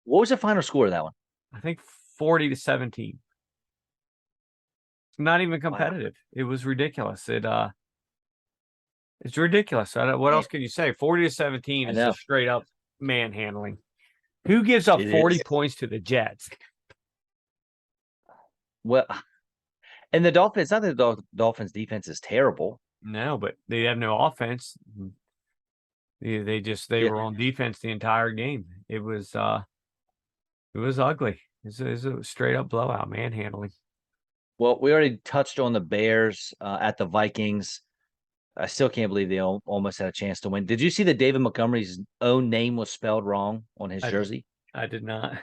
What was the final score of that one? I think 40-17. It's not even competitive. Wow. It was ridiculous. It's ridiculous. What else can you say? 40-17 is just straight up manhandling. Who gives up 40 points to the Jets? Well, and the Dolphins, not that the Dolphins defense is terrible. No, but they have no offense. They were on defense the entire game. It was ugly. It was a straight up blowout, manhandling. Well, we already touched on the Bears at the Vikings. I still can't believe they almost had a chance to win. Did you see that David Montgomery's own name was spelled wrong on his jersey? I did not.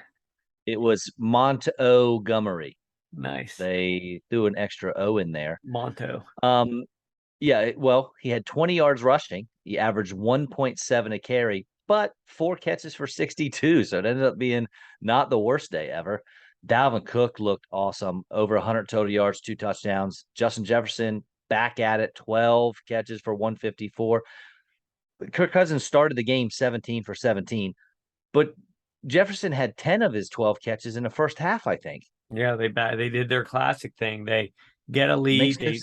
It was Montgomery. Nice. They threw an extra O in there. Monto. Yeah, well, he had 20 yards rushing. He averaged 1.7 a carry, but 4 catches for 62. So it ended up being not the worst day ever. Dalvin Cook looked awesome. Over 100 total yards, 2 touchdowns. Justin Jefferson back at it, 12 catches for 154. Kirk Cousins started the game 17 for 17, but Jefferson had 10 of his 12 catches in the first half, I think. Yeah, they did their classic thing. They get a lead, they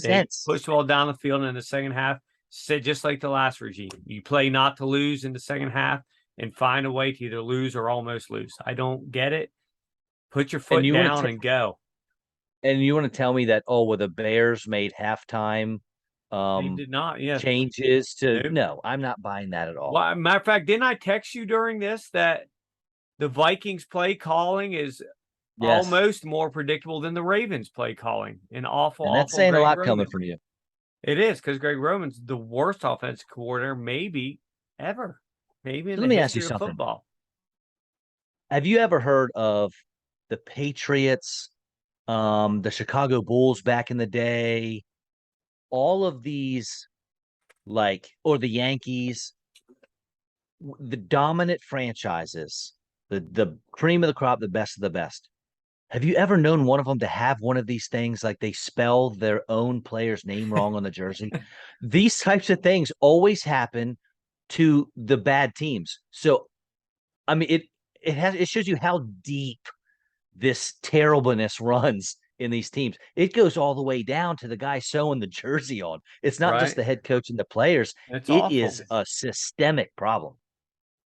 push the ball down the field, and in the second half, just like the last regime, you play not to lose in the second half and find a way to either lose or almost lose. I don't get it. Put your foot down and go. And you want to tell me that, the Bears made halftime they did not, changes to nope. No, I'm not buying that at all. Well, matter of fact, didn't I text you during this that the Vikings play calling is almost more predictable than the Ravens play calling? And that's saying Greg a lot Roman. Coming from you. It is, because Greg Roman's the worst offensive coordinator maybe ever. Maybe in Let me ask you something. Football. Have you ever heard of the Patriots, the Chicago Bulls back in the day? All of these, or the Yankees, the dominant franchises, the cream of the crop, the best of the best. Have you ever known one of them to have one of these things, like they spell their own player's name wrong on the jersey? These types of things always happen to the bad teams. So, I mean, it shows you how deep this terribleness runs in these teams. It goes all the way down to the guy sewing the jersey on. It's not just the head coach and the players. It is a systemic problem.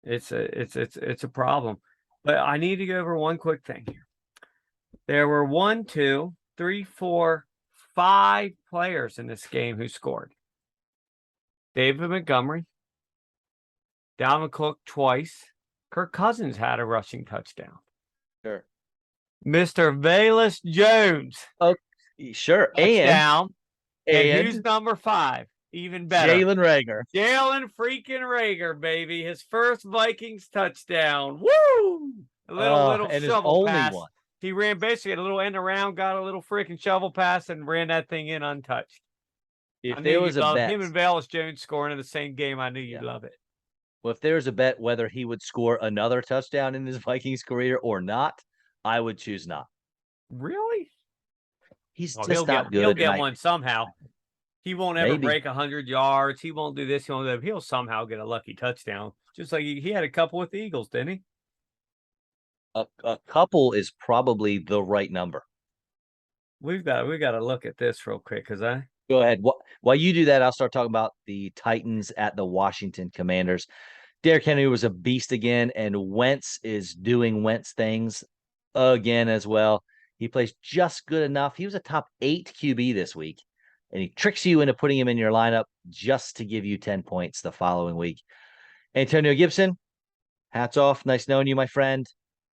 It's a problem. But I need to go over one quick thing here. There were 1, 2, 3, 4, 5 players in this game who scored. David Montgomery, Dalvin Cook twice. Kirk Cousins had a rushing touchdown. Sure. Mr. Velus Jones. Oh, sure. Touchdown. And who's And number 5? Even better. Jalen Rager. Jalen freaking Rager, baby. His first Vikings touchdown. Woo! A little And his shovel only pass. one. He ran basically a little end around, got a little freaking shovel pass, and ran that thing in untouched. If there was a bet, him and Velus Jones scoring in the same game, I knew you'd love it. well, if there was a bet whether he would score another touchdown in his Vikings career or not, I would choose not. Really? He's Well, just not good. He'll get one somehow. He won't ever Maybe. break 100 yards. He won't do this. He won't do that. He'll somehow get a lucky touchdown. Just like he had a couple with the Eagles, didn't he? A couple is probably the right number. We got to look at this real quick because Go ahead. While you do that, I'll start talking about the Titans at the Washington Commanders. Derrick Henry was a beast again, and Wentz is doing Wentz things again as well. He plays just good enough. He was a top 8 QB this week, and he tricks you into putting him in your lineup just to give you 10 points the following week. Antonio Gibson, hats off. Nice knowing you, my friend.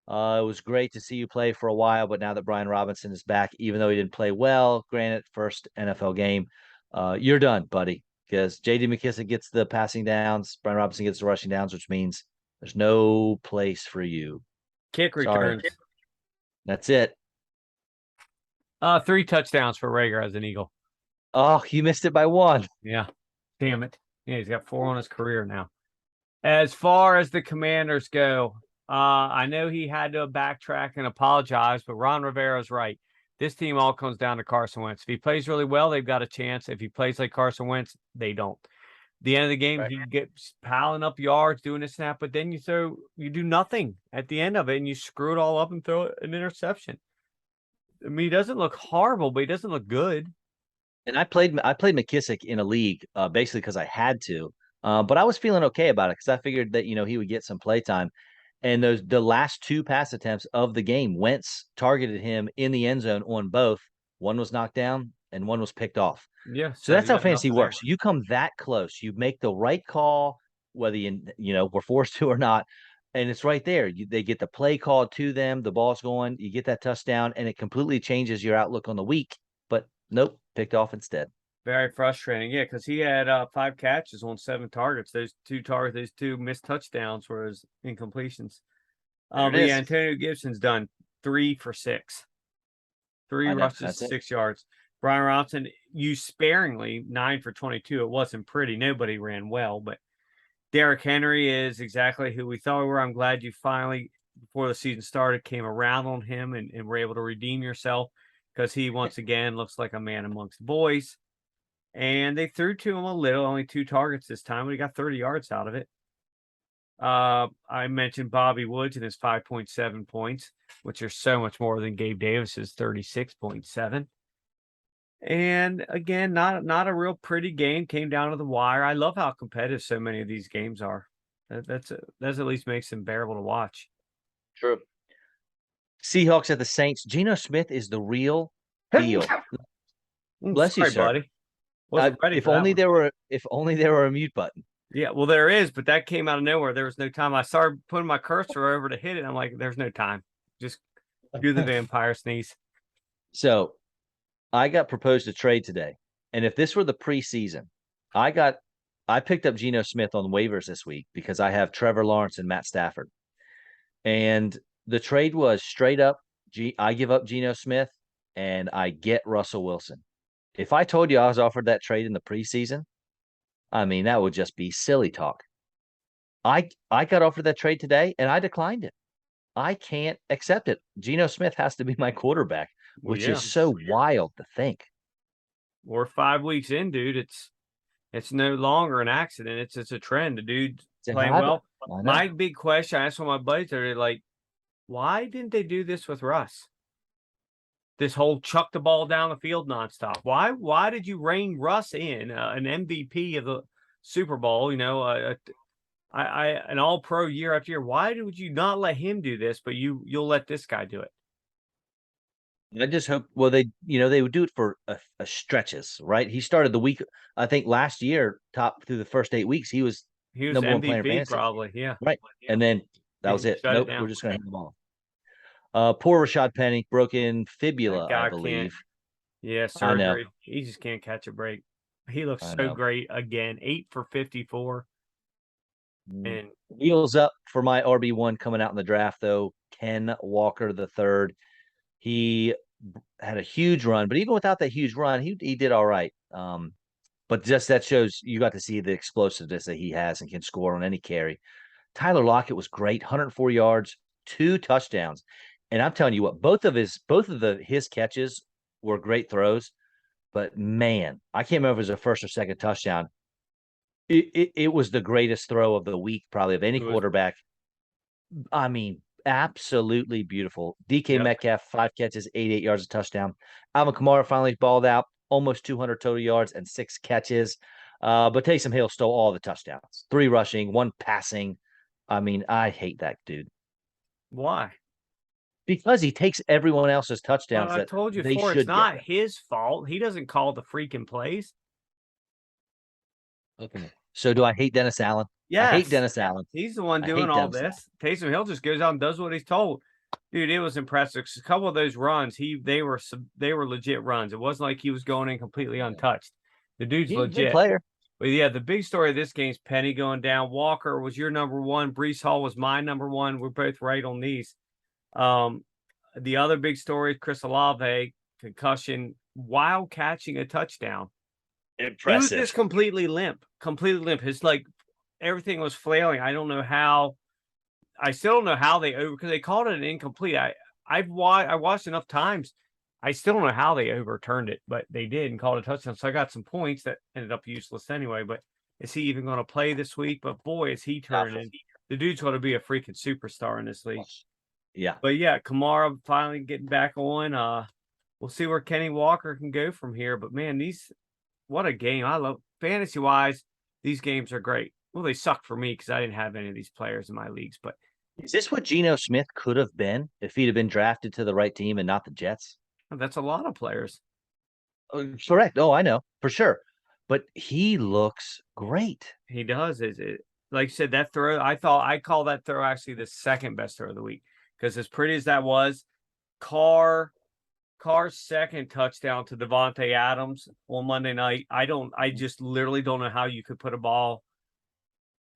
It was great to see you play for a while, but now that Brian Robinson is back, even though he didn't play well, granted, first NFL game, you're done, buddy, because J.D. McKissic gets the passing downs, Brian Robinson gets the rushing downs, which means there's no place for you. kick returns. Sorry. That's it. 3 touchdowns for Rager as an Eagle. Oh, you missed it by 1. Yeah. Damn it. Yeah, he's got 4 on his career now. As far as the Commanders go, I know he had to backtrack and apologize, but Ron Rivera's right. This team all comes down to Carson Wentz. If he plays really well, they've got a chance. If he plays like Carson Wentz, they don't. The end of the game, he gets piling up yards, doing a snap, but then you do nothing at the end of it, and you screw it all up and throw an interception. I mean, he doesn't look horrible, but he doesn't look good. And I played McKissic in a league basically because I had to, but I was feeling okay about it because I figured that he would get some play time. And the last 2 pass attempts of the game, Wentz targeted him in the end zone on both. One was knocked down and one was picked off. Yeah. So that's how fantasy works. You come that close, you make the right call, whether we're forced to or not, and it's right there. They get the play called to them, the ball's going, you get that touchdown, and it completely changes your outlook on the week. But nope, picked off instead. Very frustrating. Yeah, because he had 5 catches on 7 targets. Those 2 missed touchdowns were his incompletions. But yeah, Antonio Gibson's done 3 for 6. 3 rushes, 6 yards. Brian Robinson used sparingly, 9 for 22. It wasn't pretty. Nobody ran well, but Derrick Henry is exactly who we thought we were. I'm glad you finally, before the season started, came around on him and were able to redeem yourself because he once again looks like a man amongst boys. And they threw to him a little, only 2 targets this time, but he got 30 yards out of it. I mentioned Bobby Woods and his 5.7 points, which are so much more than Gabe Davis's 36.7. And again, not a real pretty game. Came down to the wire. I love how competitive so many of these games are. That's at least makes them bearable to watch. True. Seahawks at the Saints. Geno Smith is the real deal. Bless you, sir. Buddy. If only there were a mute button. Yeah, well, there is, but that came out of nowhere. There was no time. I started putting my cursor over to hit it. I'm like, there's no time. Just do the vampire sneeze. So I got proposed a trade today. And if this were the preseason, I picked up Geno Smith on waivers this week because I have Trevor Lawrence and Matt Stafford. And the trade was straight up, I give up Geno Smith and I get Russell Wilson. If I told you I was offered that trade in the preseason, I mean, that would just be silly talk. I got offered that trade today and I declined it. I can't accept it. Geno Smith has to be my quarterback, which is so wild to think. We're 5 weeks in, dude. It's no longer an accident. It's a trend. The dude's playing well. My big question, I asked one of my buddies, they're like, why didn't they do this with Russ? This whole chuck the ball down the field nonstop. Why did you rein Russ in, an MVP of the Super Bowl, an all pro year after year. Why would you not let him do this, but you'll let this guy do it? I just hope. Well, they would do it for a stretches, right? He started the week. I think last year, top through the first 8 weeks, he was He was number one player in MVP fantasy, probably, yeah. right? And then that was And it. shut it Nope, we're down. just going to hand the ball. Poor Rashad Penny, broken That fibula, I guy can't. believe. Yeah, I know, surgery. He just can't catch a break. He looks I so know. great again. 8 for 54. Mm. And Wheels up for my RB1 coming out in the draft, though. Ken Walker the third. He had a huge run, but even without that huge run, he did all right. But just that shows you got to see the explosiveness that he has and can score on any carry. Tyler Lockett was great, 104 yards, 2 touchdowns. And I'm telling you what, both of his catches were great throws. But man, I can't remember if it was a first or second touchdown. It was the greatest throw of the week, probably of any it was, quarterback. I mean, absolutely beautiful. DK yep. Metcalf, 5 catches, 88 yards, a touchdown. Alvin Kamara finally balled out, almost 200 total yards and 6 catches. But Taysom Hill stole all the touchdowns, 3 rushing, 1 passing. I mean, I hate that dude Why? because he takes everyone else's Well, touchdowns I that told you they before, it's should get not them. his fault. He doesn't call the freaking plays. Okay. So do I hate Dennis Allen? I hate Yes. Dennis Allen. He's the one I doing hate all Dennis Allen. this. Taysom Hill just goes out and does what he's told. Dude, it was impressive. A couple of those runs, they were legit runs. It wasn't like he was going in completely untouched. The dude's He's a good legit. player. But yeah, the big story of this game is Penny going down. Walker was your number one. Brees Hall was my number one. We're both right on these. Um, the other big story is Chris Olave concussion while catching a touchdown. He was just Impressive. completely limp, completely limp. His like everything was flailing. I don't know how. I still don't know how they over because they called it an incomplete. I watched enough times. I still don't know how they overturned it, but they did and called a touchdown. So I got some points that ended up useless anyway. But is he even going to play this week? But boy, is he turning! The dude's going to be a freaking superstar in this league. Yeah. But yeah, Kamara finally getting back on. We'll see where Kenny Walker can go from here. But man, what a game! I love fantasy wise. These games are great. Well, they suck for me because I didn't have any of these players in my leagues. But Is this what Geno Smith could have been if he'd have been drafted to the right team and not the Jets? that's a lot of players. Correct. Oh, I know for sure. But he looks great. He does. Is it like you said that throw? I call that throw actually the second best throw of the week because as pretty as that was, Carr Carr's second touchdown to Devontae Adams on Monday night. I just literally don't know how you could put a ball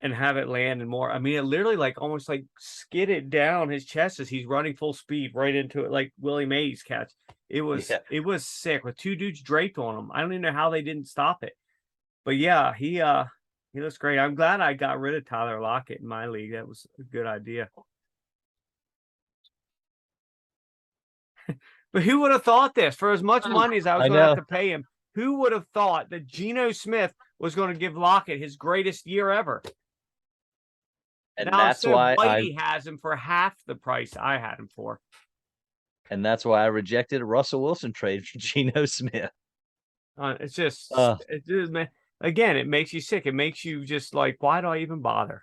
and have it land and more. I mean, it literally like almost like skidded down his chest as he's running full speed right into it, like Willie Mays catch. Yeah. It was sick with 2 dudes draped on him. I don't even know how they didn't stop it. But yeah, he looks great. I'm glad I got rid of Tyler Lockett in my league. That was a good idea. But who would have thought this? For as much money as I was I going to have know. to pay him, who would have thought that Geno Smith was going to give Lockett his greatest year ever? And Now that's instead of why I Whitey has him for half the price I had him for. and that's why I rejected a Russell Wilson trade for Geno Smith. It just man. Again, it makes you sick. It makes you just like, why do I even bother?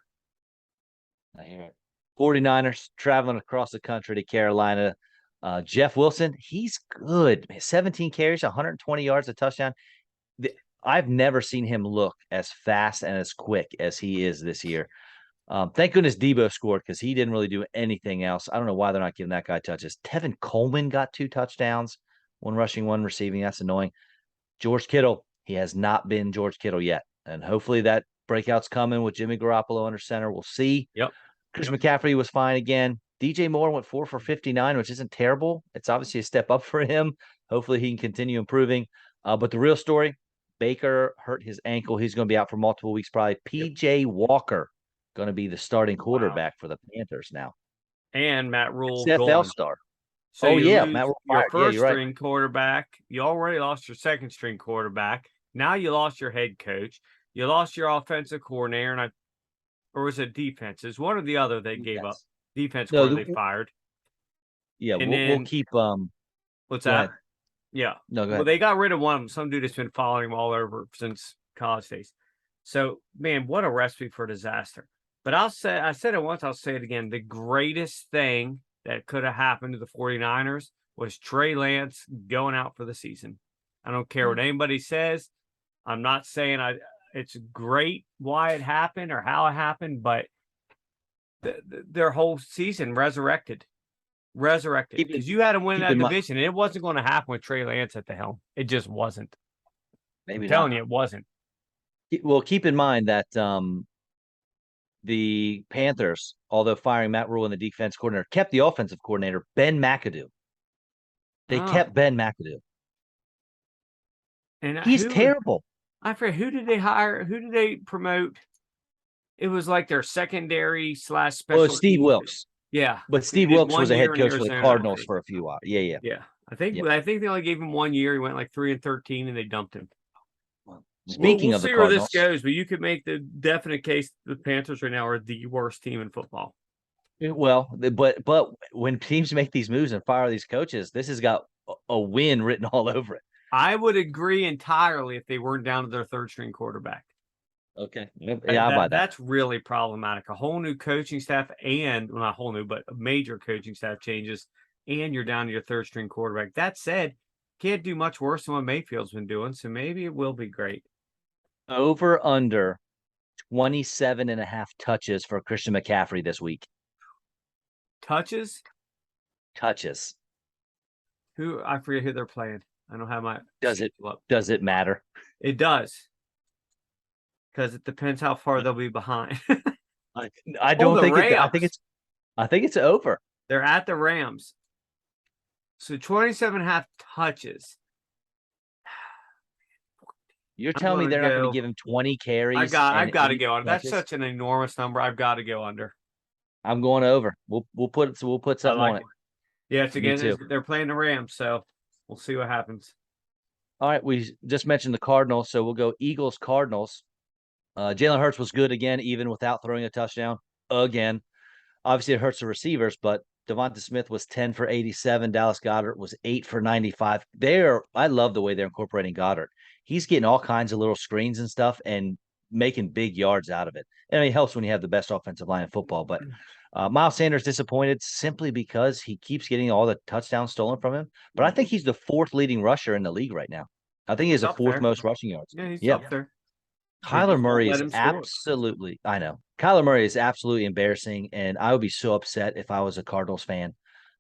I hear it. 49ers traveling across the country to Carolina. Jeff Wilson, he's good. 17 carries, 120 yards, a touchdown. I've never seen him look as fast and as quick as he is this year. Thank goodness Debo scored because he didn't really do anything else. I don't know why they're not giving that guy touches. Tevin Coleman got 2 touchdowns, 1 rushing, 1 receiving. That's annoying. George Kittle, he has not been George Kittle yet. And hopefully that breakout's coming with Jimmy Garoppolo under center. We'll see. Yep. Chris McCaffrey was fine again. DJ Moore went 4 for 59, which isn't terrible. It's obviously a step up for him. Hopefully he can continue improving. But the real story, Baker hurt his ankle. He's going to be out for multiple weeks, probably. PJ Walker going to be the starting quarterback for the Panthers now. And Matt Rule XFL gone. star. So Oh, you yeah. lose Matt Rule your fired. Yeah, first you're right. string quarterback. You already lost your second string quarterback. Now you lost your head coach. You lost your offensive coordinator, or was it defenses? One or the other they gave up. Defense No, coordinator they fired. yeah, And we'll then keep what's go that? ahead. Yeah. No, go Well, ahead. they got rid of one of them. Some dude that's been following him all over since college days. So, man, what a recipe for disaster. But I said it once, I'll say it again. The greatest thing that could have happened to the 49ers was Trey Lance going out for the season. I don't care what anybody says. I'm not saying it's great why it happened or how it happened, but their whole season resurrected because you had to win Keep that in mind, division. And it wasn't going to happen with Trey Lance at the helm. It just wasn't. I'm maybe telling not. you, it wasn't. Well, keep in mind that the Panthers, although firing Matt Rule and the defense coordinator, kept the offensive coordinator, Ben McAdoo. They Oh, kept Ben McAdoo. and He's terrible. I forget, who did they hire? Who did they promote? It was like their secondary / Well, special Steve teams. Wilkes, Yeah, but he Steve did Wilkes was 1 a head year in coach for the Arizona, I Cardinals think. for a few while. Yeah, yeah. Yeah, Yep. I think they only gave him 1 year. He went like 3-13, and they dumped him. Well, We'll speaking of the see where this Cardinals, goes, but you could make the definite case the Panthers right now are the worst team in football. well, but when teams make these moves and fire these coaches, this has got a win written all over it. I would agree entirely if they weren't down to their third string quarterback. Okay. Yeah, I'll buy that. That's really problematic. A whole new coaching staff and well, not whole new, but major coaching staff changes, and you're down to your third string quarterback. That said, can't do much worse than what Mayfield's been doing, so maybe it will be great. Over under 27 and a half touches for Christian McCaffrey this week. Touches? Touches. Who I forget who they're playing. I don't have my Does up. it matter? It does. Because it depends how far they'll be behind. I don't think it. I think it's over. They're at the Rams. So 27 and a half touches. You're telling me they're not going to give him 20 carries? I've got to go under. Touches? That's such an enormous number. I've got to go under. I'm going over. We'll put something on it. Yeah, it's Me too. they're playing the Rams, so we'll see what happens. All right, we just mentioned the Cardinals, so we'll go Eagles Cardinals. Jalen Hurts was good again, even without throwing a touchdown again. Obviously, it hurts the receivers, but Devonta Smith was 10 for 87. Dallas Goedert was 8 for 95. I love the way they're incorporating Goddard. He's getting all kinds of little screens and stuff and making big yards out of it. And it helps when you have the best offensive line in football. But Miles Sanders disappointed simply because he keeps getting all the touchdowns stolen from him. But I think he's the fourth leading rusher in the league right now. I think he has the fourth most rushing yards. Yeah, he's up there. Kyler Murray is absolutely, I know. Kyler Murray is absolutely embarrassing, and I would be so upset if I was a Cardinals fan.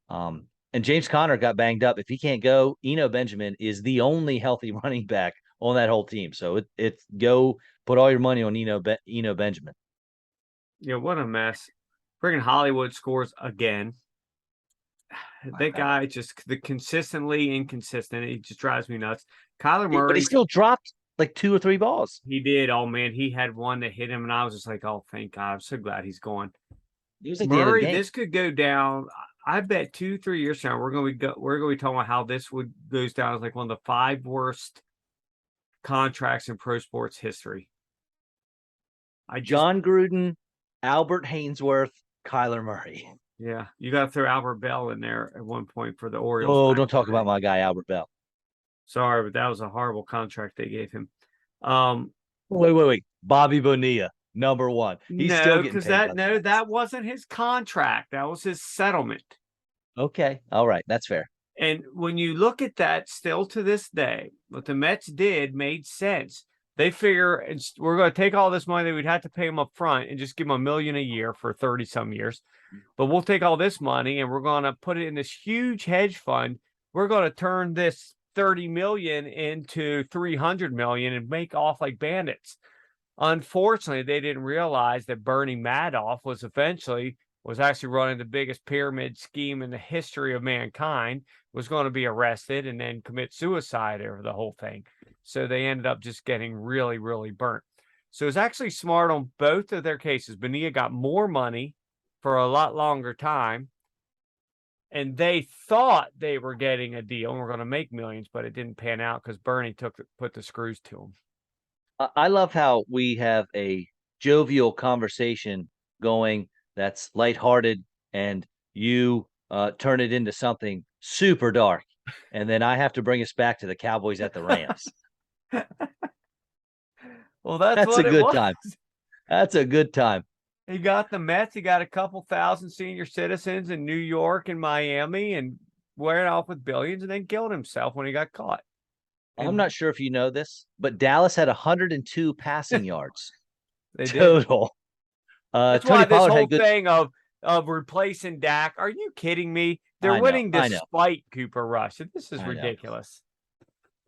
And James Conner got banged up. If he can't go, Eno Benjamin is the only healthy running back on that whole team. So it's go put all your money on Eno Benjamin. Yeah, what a mess. Friggin' Hollywood scores again. That guy just the consistently inconsistent. He just drives me nuts. Kyler Murray, but he still dropped like 2 or 3 balls. He did. Oh man, he had one that hit him, and I was just like, "Oh, thank God! I'm so glad he's gone." Like Murray, this could go down. I bet 2-3 years from now we're gonna be talking about how this goes down as like one of the 5 worst contracts in pro sports history. John Gruden, Albert Hainsworth, Kyler Murray. Yeah, you got to throw Albert Bell in there at one point for the Orioles. Oh, don't talk about my guy Albert Bell. Sorry, but that was a horrible contract they gave him. Wait. Bobby Bonilla, number 1. He's still getting paid. That wasn't his contract. That was his settlement. Okay. All right. That's fair. And when you look at that still to this day, what the Mets did made sense. They figure we're going to take all this money that we'd have to pay them up front and just give them $1 million a year for 30 some years. But we'll take all this money and we're going to put it in this huge hedge fund. We're going to turn this 30 million into 300 million and make off like bandits. Unfortunately, they didn't realize that Bernie Madoff was actually running the biggest pyramid scheme in the history of mankind, was going to be arrested and then commit suicide over the whole thing. So they ended up just getting really, really burnt. So it was actually smart on both of their cases. Bonilla got more money for a lot longer time, and they thought they were getting a deal and were going to make millions, but it didn't pan out because Bernie put the screws to them. I love how we have a jovial conversation going that's lighthearted, and you turn it into something super dark, and then I have to bring us back to the Cowboys at the Rams. Well, that's a good time. That's a good time. He got the Mets. He got a couple thousand senior citizens in New York and Miami, and went off with billions, and then killed himself when he got caught. I'm And not sure if you know this, but Dallas had 102 passing yards they did. total. That's Tony why this Pollard whole had good. thing of replacing Dak. Are you kidding me? They're I know, winning I know, despite Cooper Rush. This is I know. ridiculous.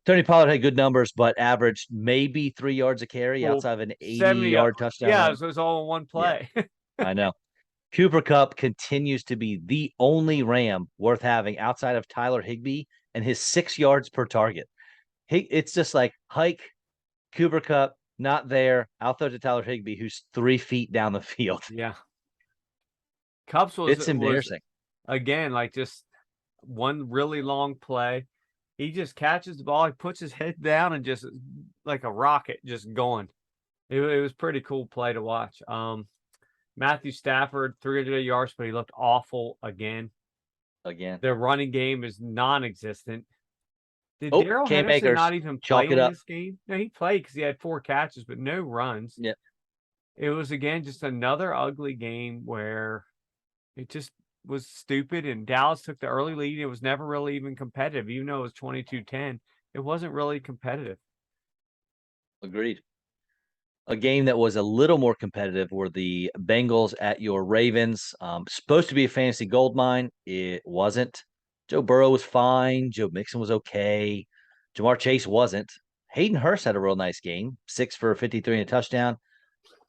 Tony Pollard had good numbers, but averaged maybe 3 yards a carry Well, outside of an 80 70. yard touchdown Yeah, run. it was all in one Yeah, play. I know. Cooper Kupp continues to be the only Ram worth having outside of Tyler Higbee and his 6 yards per target. It's just like hike, Cooper Kupp, not there. I'll throw to Tyler Higbee, who's 3 feet down the field. Yeah. Cubs It's was embarrassing. again like just one really long play. He just catches the ball, he puts his head down and just like a rocket just going. It was pretty cool play to watch. Matthew Stafford, 300 yards, but he looked awful again. Again. Their running game is non-existent. Did Oh, Darrell Cam Henderson Akers, not even chalk play it in up. this game? No, he played because he had 4 catches, but no runs. Yeah, It was again just another ugly game where it just was stupid, and Dallas took the early lead. It was never really even competitive, even though it was 22-10. It wasn't really competitive. agreed. A game that was a little more competitive were the Bengals at your Ravens. Supposed to be a fantasy gold mine. It wasn't. Joe Burrow was fine. Joe Mixon was okay. Jamar Chase wasn't. Hayden Hurst had a real nice game, 6 for 53 and a touchdown.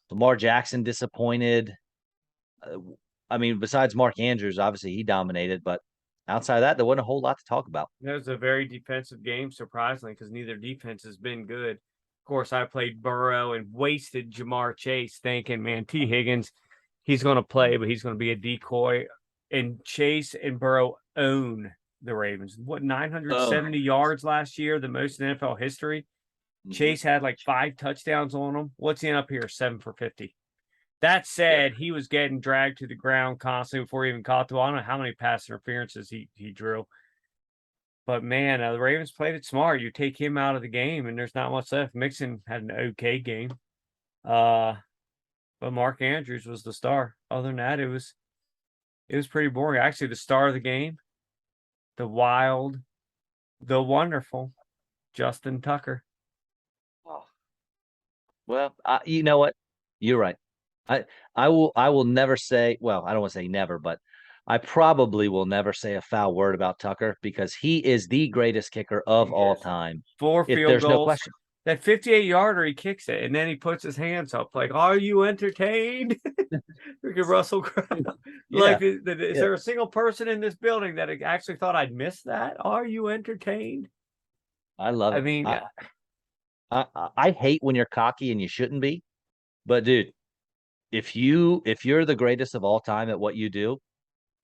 Lamar Jackson disappointed. Uh, I mean, besides Mark Andrews, obviously he dominated, but outside of that, there wasn't a whole lot to talk about. It was a very defensive game, surprisingly, because neither defense has been good. Of course, I played Burrow and wasted Jamar Chase, thinking, man, T. Higgins, he's going to play, but he's going to be a decoy. And Chase and Burrow own the Ravens. What, 970 yards last year, the most in NFL history? Chase had like 5 touchdowns on him. What's he end up here? 7 for 50. That said, he was getting dragged to the ground constantly before he even caught the ball. I don't know how many pass interferences he drew. But man, the Ravens played it smart. You take him out of the game, and there's not much left. Mixon had an okay game, but Mark Andrews was the star. Other than that, it was pretty boring. Actually, the star of the game, the wild, the wonderful Justin Tucker. Oh. Well, you know what? You're right. I will never say, well, I don't want to say never, but I probably will never say a foul word about Tucker because he is the greatest kicker of all time. 4 If field there's no goals. question. That 58-yarder, he kicks it, and then he puts his hands up like, "Are you entertained?" Freaking Russell Crowe. Yeah. Like, is there a single person in this building that actually thought I'd miss that? Are you entertained? I love I it. mean, I hate when you're cocky and you shouldn't be, but dude, if you're the greatest of all time at what you do,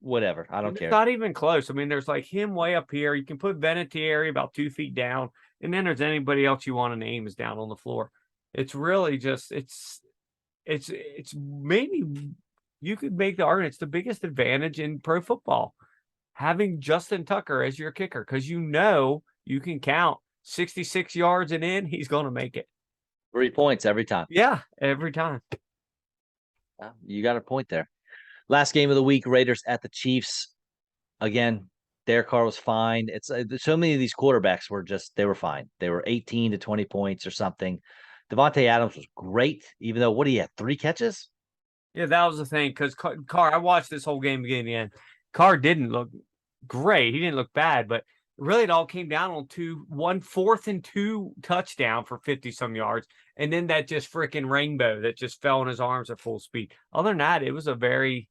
whatever. I don't and it's care. not even close. I mean, there's like him way up here. You can put Vinatieri about 2 feet down, and then there's anybody else you want to name is down on the floor. It's really just it's maybe you could make the argument it's the biggest advantage in pro football having Justin Tucker as your kicker because you can count 66 yards and in, he's going to make it. 3 points every time. Yeah, every time. You got a point there. Last game of the week, Raiders at the Chiefs. Again, Derek Carr was fine. It's so many of these quarterbacks they were fine. They were 18 to 20 points or something. Devontae Adams was great, even though what he had 3 catches. Yeah, that was the thing because Carr. I watched this whole game beginning to end. Carr didn't look great. He didn't look bad, but really it all came down on 1 4th and 2 touchdown for 50 some yards, and then that just freaking rainbow that just fell in his arms at full speed. Other than that, it was a very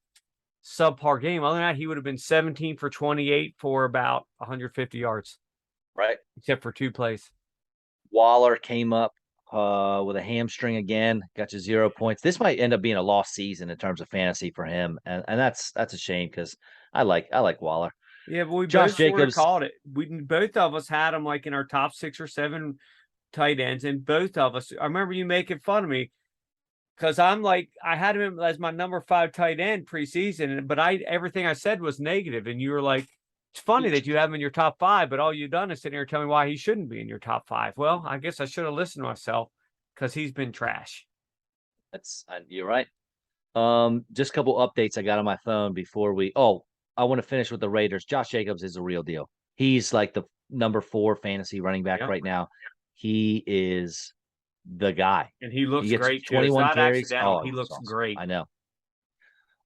subpar game. Other than that, he would have been 17 for 28 for about 150 yards, Right. except for 2 plays. Waller came up with a hamstring again, got you 0 points. This might end up being a lost season in terms of fantasy for him, and that's a shame because I like Waller. Yeah, but we Josh both sort of Jacobs. called it. We both of us had him like in our top 6 or 7 tight ends, and both of us. I remember you making fun of me because I'm like I had him as my number 5 tight end preseason, but everything I said was negative, and you were like, "It's funny that you have him in your top 5, but all you've done is sit here and tell me why he shouldn't be in your top 5." Well, I guess I should have listened to myself because he's been trash. You're right. Just a couple updates I got on my phone before I want to finish with the Raiders. Josh Jacobs is a real deal. He's like the number 4 fantasy running back Yep. right now. He is the guy. And he He looks gets great too. It's 21 not carries. accidental. Oh, He he's looks awesome. great. I know.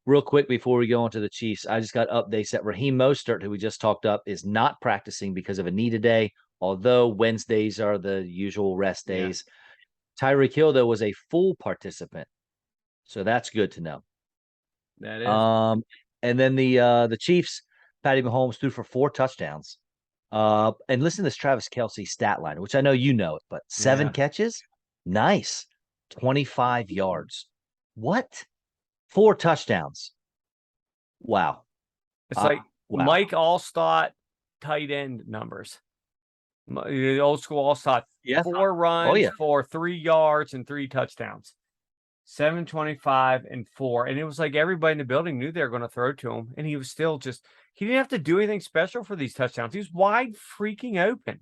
Real quick before we go on to the Chiefs, I just got updates that Raheem Mostert, who we just talked up, is not practicing because of a knee today, although Wednesdays are the usual rest days. Tyreek Hill, though, was a full participant. So that's good to know. That is. And then the Chiefs, Patty Mahomes threw for 4 touchdowns. And listen to this Travis Kelce stat line, which I know you know it, but 7 Yeah. catches, nice, 25 yards. What? 4 touchdowns. Wow. It's like Wow. Mike Allstott tight end numbers. The old school Allstott. Yeah. 4 runs Oh, yeah. for 3 yards and 3 touchdowns. 725 and 4. And it was like everybody in the building knew they were going to throw to him. And he was still he didn't have to do anything special for these touchdowns. He was wide freaking open.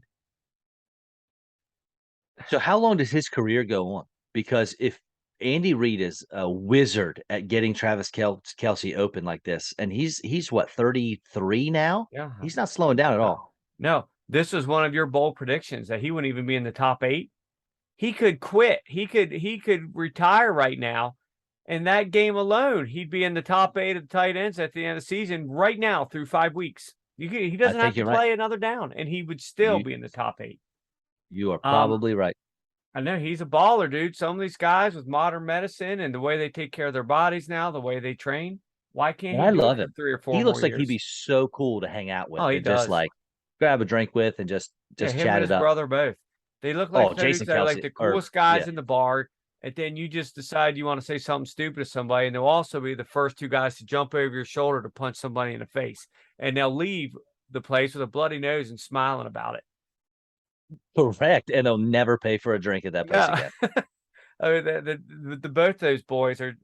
So how long does his career go on? Because if Andy Reid is a wizard at getting Travis Kelce open like this, and he's what, 33 now? Yeah. He's not slowing down at all. No, this was one of your bold predictions that he wouldn't even be in the top 8. He could quit. He could retire right now. And that game alone, he'd be in the top 8 of the tight ends at the end of the season right now through 5 weeks. He doesn't have to play another down, and he would still be in the top 8. You are probably right. I know he's a baller, dude. Some of these guys with modern medicine and the way they take care of their bodies now, the way they train, why can't he I do it love for him. 3 or 4 He looks more like years? he'd be so cool to hang out with Oh, he and just does. like grab a drink with and just him chat and it his up. brother both. They look like Jason that are like Kelce, the coolest guys yeah. in the bar. And then you just decide you want to say something stupid to somebody, and they'll also be the first 2 guys to jump over your shoulder to punch somebody in the face. And they'll leave the place with a bloody nose and smiling about it. Correct. And they'll never pay for a drink at that place again. I mean, the both those boys are.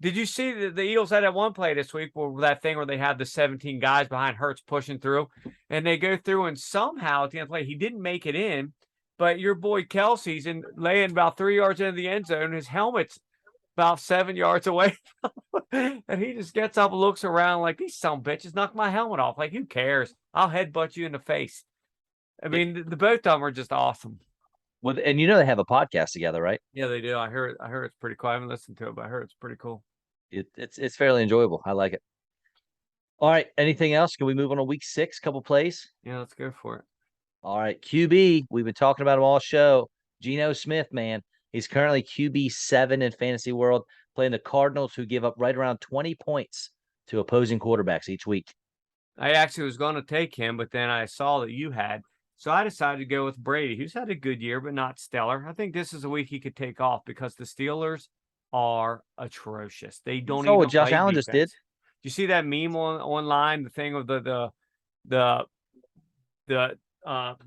Did you see the Eagles had that one play this week where that thing where they had the 17 guys behind Hurts pushing through, and they go through, and somehow at the end of the play he didn't make it in, but your boy Kelsey's laying about 3 yards into the end zone. His helmet's about 7 yards away, and he just gets up and looks around like, these some bitches knocked my helmet off. Like, who cares? I'll headbutt you in the face. I mean, the both of them are just awesome. Well, and you know they have a podcast together, right? Yeah, they do. I heard it's pretty cool. I haven't listened to it, but I heard it's pretty cool. It's fairly enjoyable. I like it. All right. Anything else? Can we move on to week 6? Couple plays? Yeah, let's go for it. All right. QB. We've been talking about him all show. Geno Smith, man. He's currently QB7 in fantasy world, playing the Cardinals, who give up right around 20 points to opposing quarterbacks each week. I actually was going to take him, but then I saw that you had. So I decided to go with Brady, who's had a good year, but not stellar. I think this is a week he could take off because the Steelers are atrocious. They don't even what Josh play Allen defense. just did. You see that meme online, the thing of the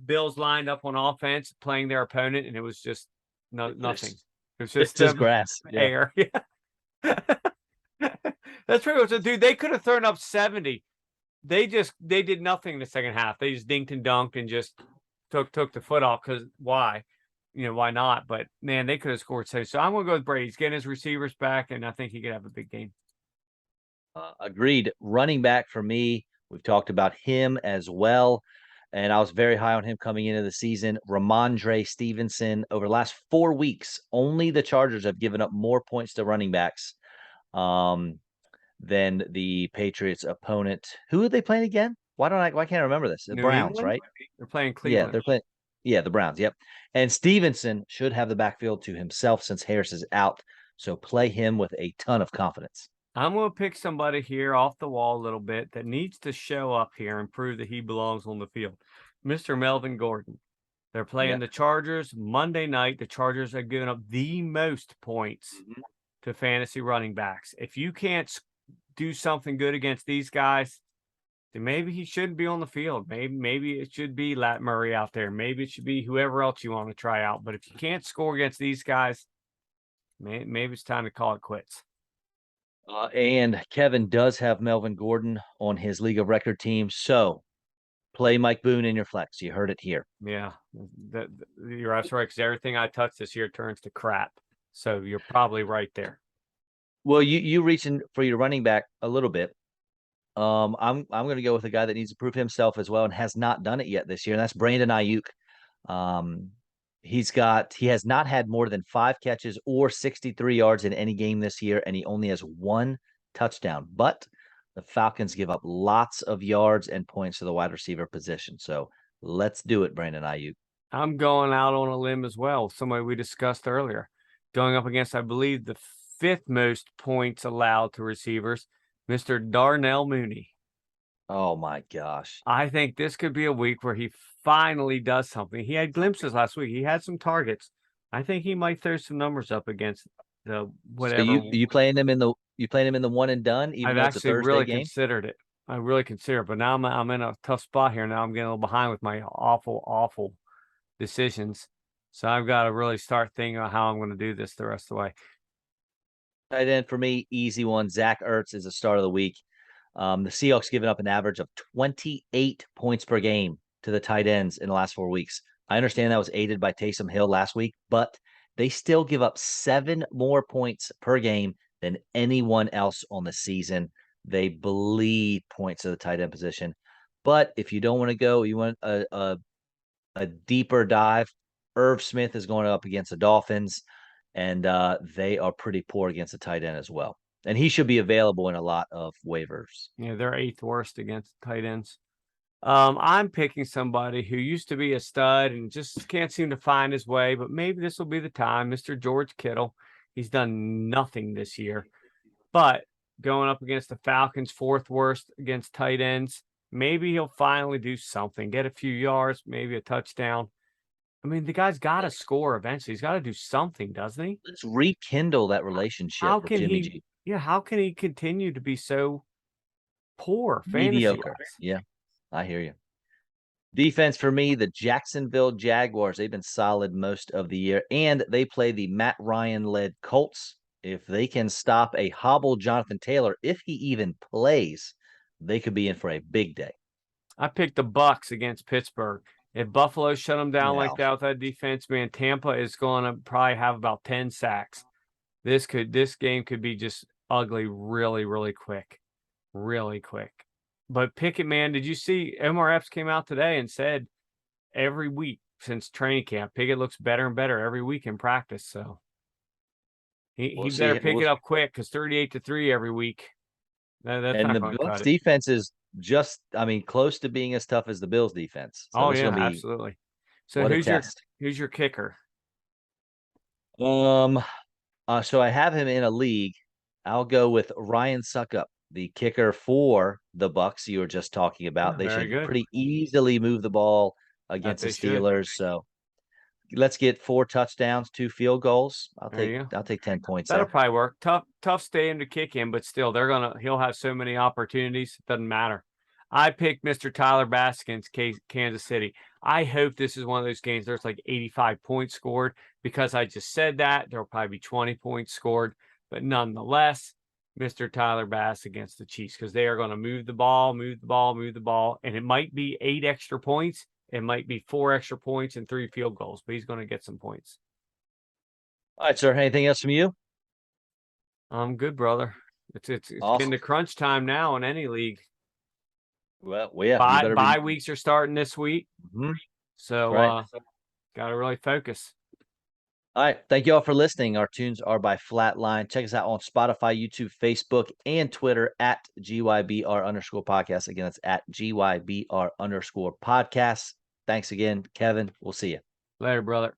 Bills lined up on offense playing their opponent, and it was just nothing. It was just grass. Air. Yeah. That's pretty much it, dude. They could have thrown up 70. They did nothing in the second half. They just dinked and dunked and just took the foot off, because why? Why not? But man, they could have scored 7. So I'm gonna go with Brady. He's getting his receivers back, and I think he could have a big game. Agreed. Running back for me, we've talked about him as well. And I was very high on him coming into the season. Ramondre Stevenson, over the last 4 weeks, only the Chargers have given up more points to running backs than the Patriots' opponent. Who are they playing again? Why can't I remember this? The New Browns, England? right? They're playing Cleveland. Yeah, they're playing. Yeah, the Browns. Yep. And Stevenson should have the backfield to himself since Harris is out. So play him with a ton of confidence. I'm going to pick somebody here off the wall a little bit that needs to show up here and prove that he belongs on the field. Mr. Melvin Gordon. They're playing the Chargers Monday night. The Chargers are giving up the most points to fantasy running backs. If you can't do something good against these guys, then maybe he shouldn't be on the field. Maybe it should be Lat Murray out there. Maybe it should be whoever else you want to try out. But if you can't score against these guys, maybe it's time to call it quits. And Kevin does have Melvin Gordon on his league of record team. So play Mike Boone in your flex. You heard it here. Yeah, you're absolutely right, because everything I touch this year turns to crap. So you're probably right there. Well, you reaching for your running back a little bit. I'm going to go with a guy that needs to prove himself as well and has not done it yet this year, and that's Brandon Ayuk. Um, he has not had more than 5 catches or 63 yards in any game this year, and he only has 1 touchdown. But the Falcons give up lots of yards and points to the wide receiver position. So let's do it, Brandon Ayuk. I'm going out on a limb as well. Somebody we discussed earlier, going up against, I believe, the 5th most points allowed to receivers, Mr. Darnell Mooney. Oh my gosh. I think this could be a week where he finally does something. He had glimpses last week. He had some targets. I think he might throw some numbers up against the So whatever. you playing him in the one and done, even I've though it's a actually Thursday really game? considered it. I really consider it, but now I'm in a tough spot here. Now I'm getting a little behind with my awful decisions. So I've got to really start thinking about how I'm going to do this the rest of the way. Tight end for me, easy one. Zach Ertz is the start of the week. The Seahawks given up an average of 28 points per game to the tight ends in the last 4 weeks. I understand that was aided by Taysom Hill last week, but they still give up 7 more points per game than anyone else on the season. They bleed points to the tight end position. But if you don't want to go, you want a deeper dive. Irv Smith is going up against the Dolphins, and they are pretty poor against the tight end as well. And he should be available in a lot of waivers. Yeah, they're 8th worst against tight ends. I'm picking somebody who used to be a stud and just can't seem to find his way, but maybe this will be the time. Mr. George Kittle. He's done nothing this year, but going up against the Falcons, 4th worst against tight ends, maybe he'll finally do something, get a few yards, maybe a touchdown. I mean, the guy's got to score eventually. He's got to do something, doesn't he? Let's rekindle that relationship How with can Jimmy he? G. Yeah, how can he continue to be so poor fantasy Mediocre. wise? Yeah, I hear you. Defense for me, the Jacksonville Jaguars. They've been solid most of the year, and they play the Matt Ryan led Colts. If they can stop a hobble Jonathan Taylor, if he even plays, they could be in for a big day. I picked the Bucks against Pittsburgh. If Buffalo shut them down like Yeah. that with that defense, man, Tampa is going to probably have about 10 sacks. This game could be just ugly really quick. Really quick. But Pickett, man, did you see Omar Epps came out today and said every week since training camp, Pickett looks better and better every week in practice. So he better pick it up quick because 38-3 every week. That's And not the going to Bucks cut it. defense is just, close to being as tough as the Bills defense. So Oh it's yeah, gonna be absolutely. So what a test. who's your kicker? So I have him in a league. I'll go with Ryan Suckup, the kicker for the Bucks you were just talking about. Yeah, They very should good. pretty easily move the ball That against the they should. Steelers. So let's get 4 touchdowns, 2 field goals. There you go. I'll take 10 points That'll there. probably work. Tough stadium to kick in, but still, he'll have so many opportunities. It doesn't matter. I picked Mr. Tyler Bass against Kansas City. I hope this is one of those games there's like 85 points scored because I just said that. There'll probably be 20 points scored, but nonetheless, Mr. Tyler Bass against the Chiefs because they are going to move the ball, and it might be 8 extra points. It might be 4 extra points and 3 field goals, but he's going to get some points. All right, sir. Anything else from you? I'm good, brother. It's Awesome. getting to crunch time now in any league. Well, yeah. You better Bye weeks are starting this week, so right. Got to really focus. All right. Thank you all for listening. Our tunes are by Flatline. Check us out on Spotify, YouTube, Facebook, and Twitter at GYBR_podcast. Again, it's at GYBR_podcast. Thanks again, Kevin. We'll see you Later, brother.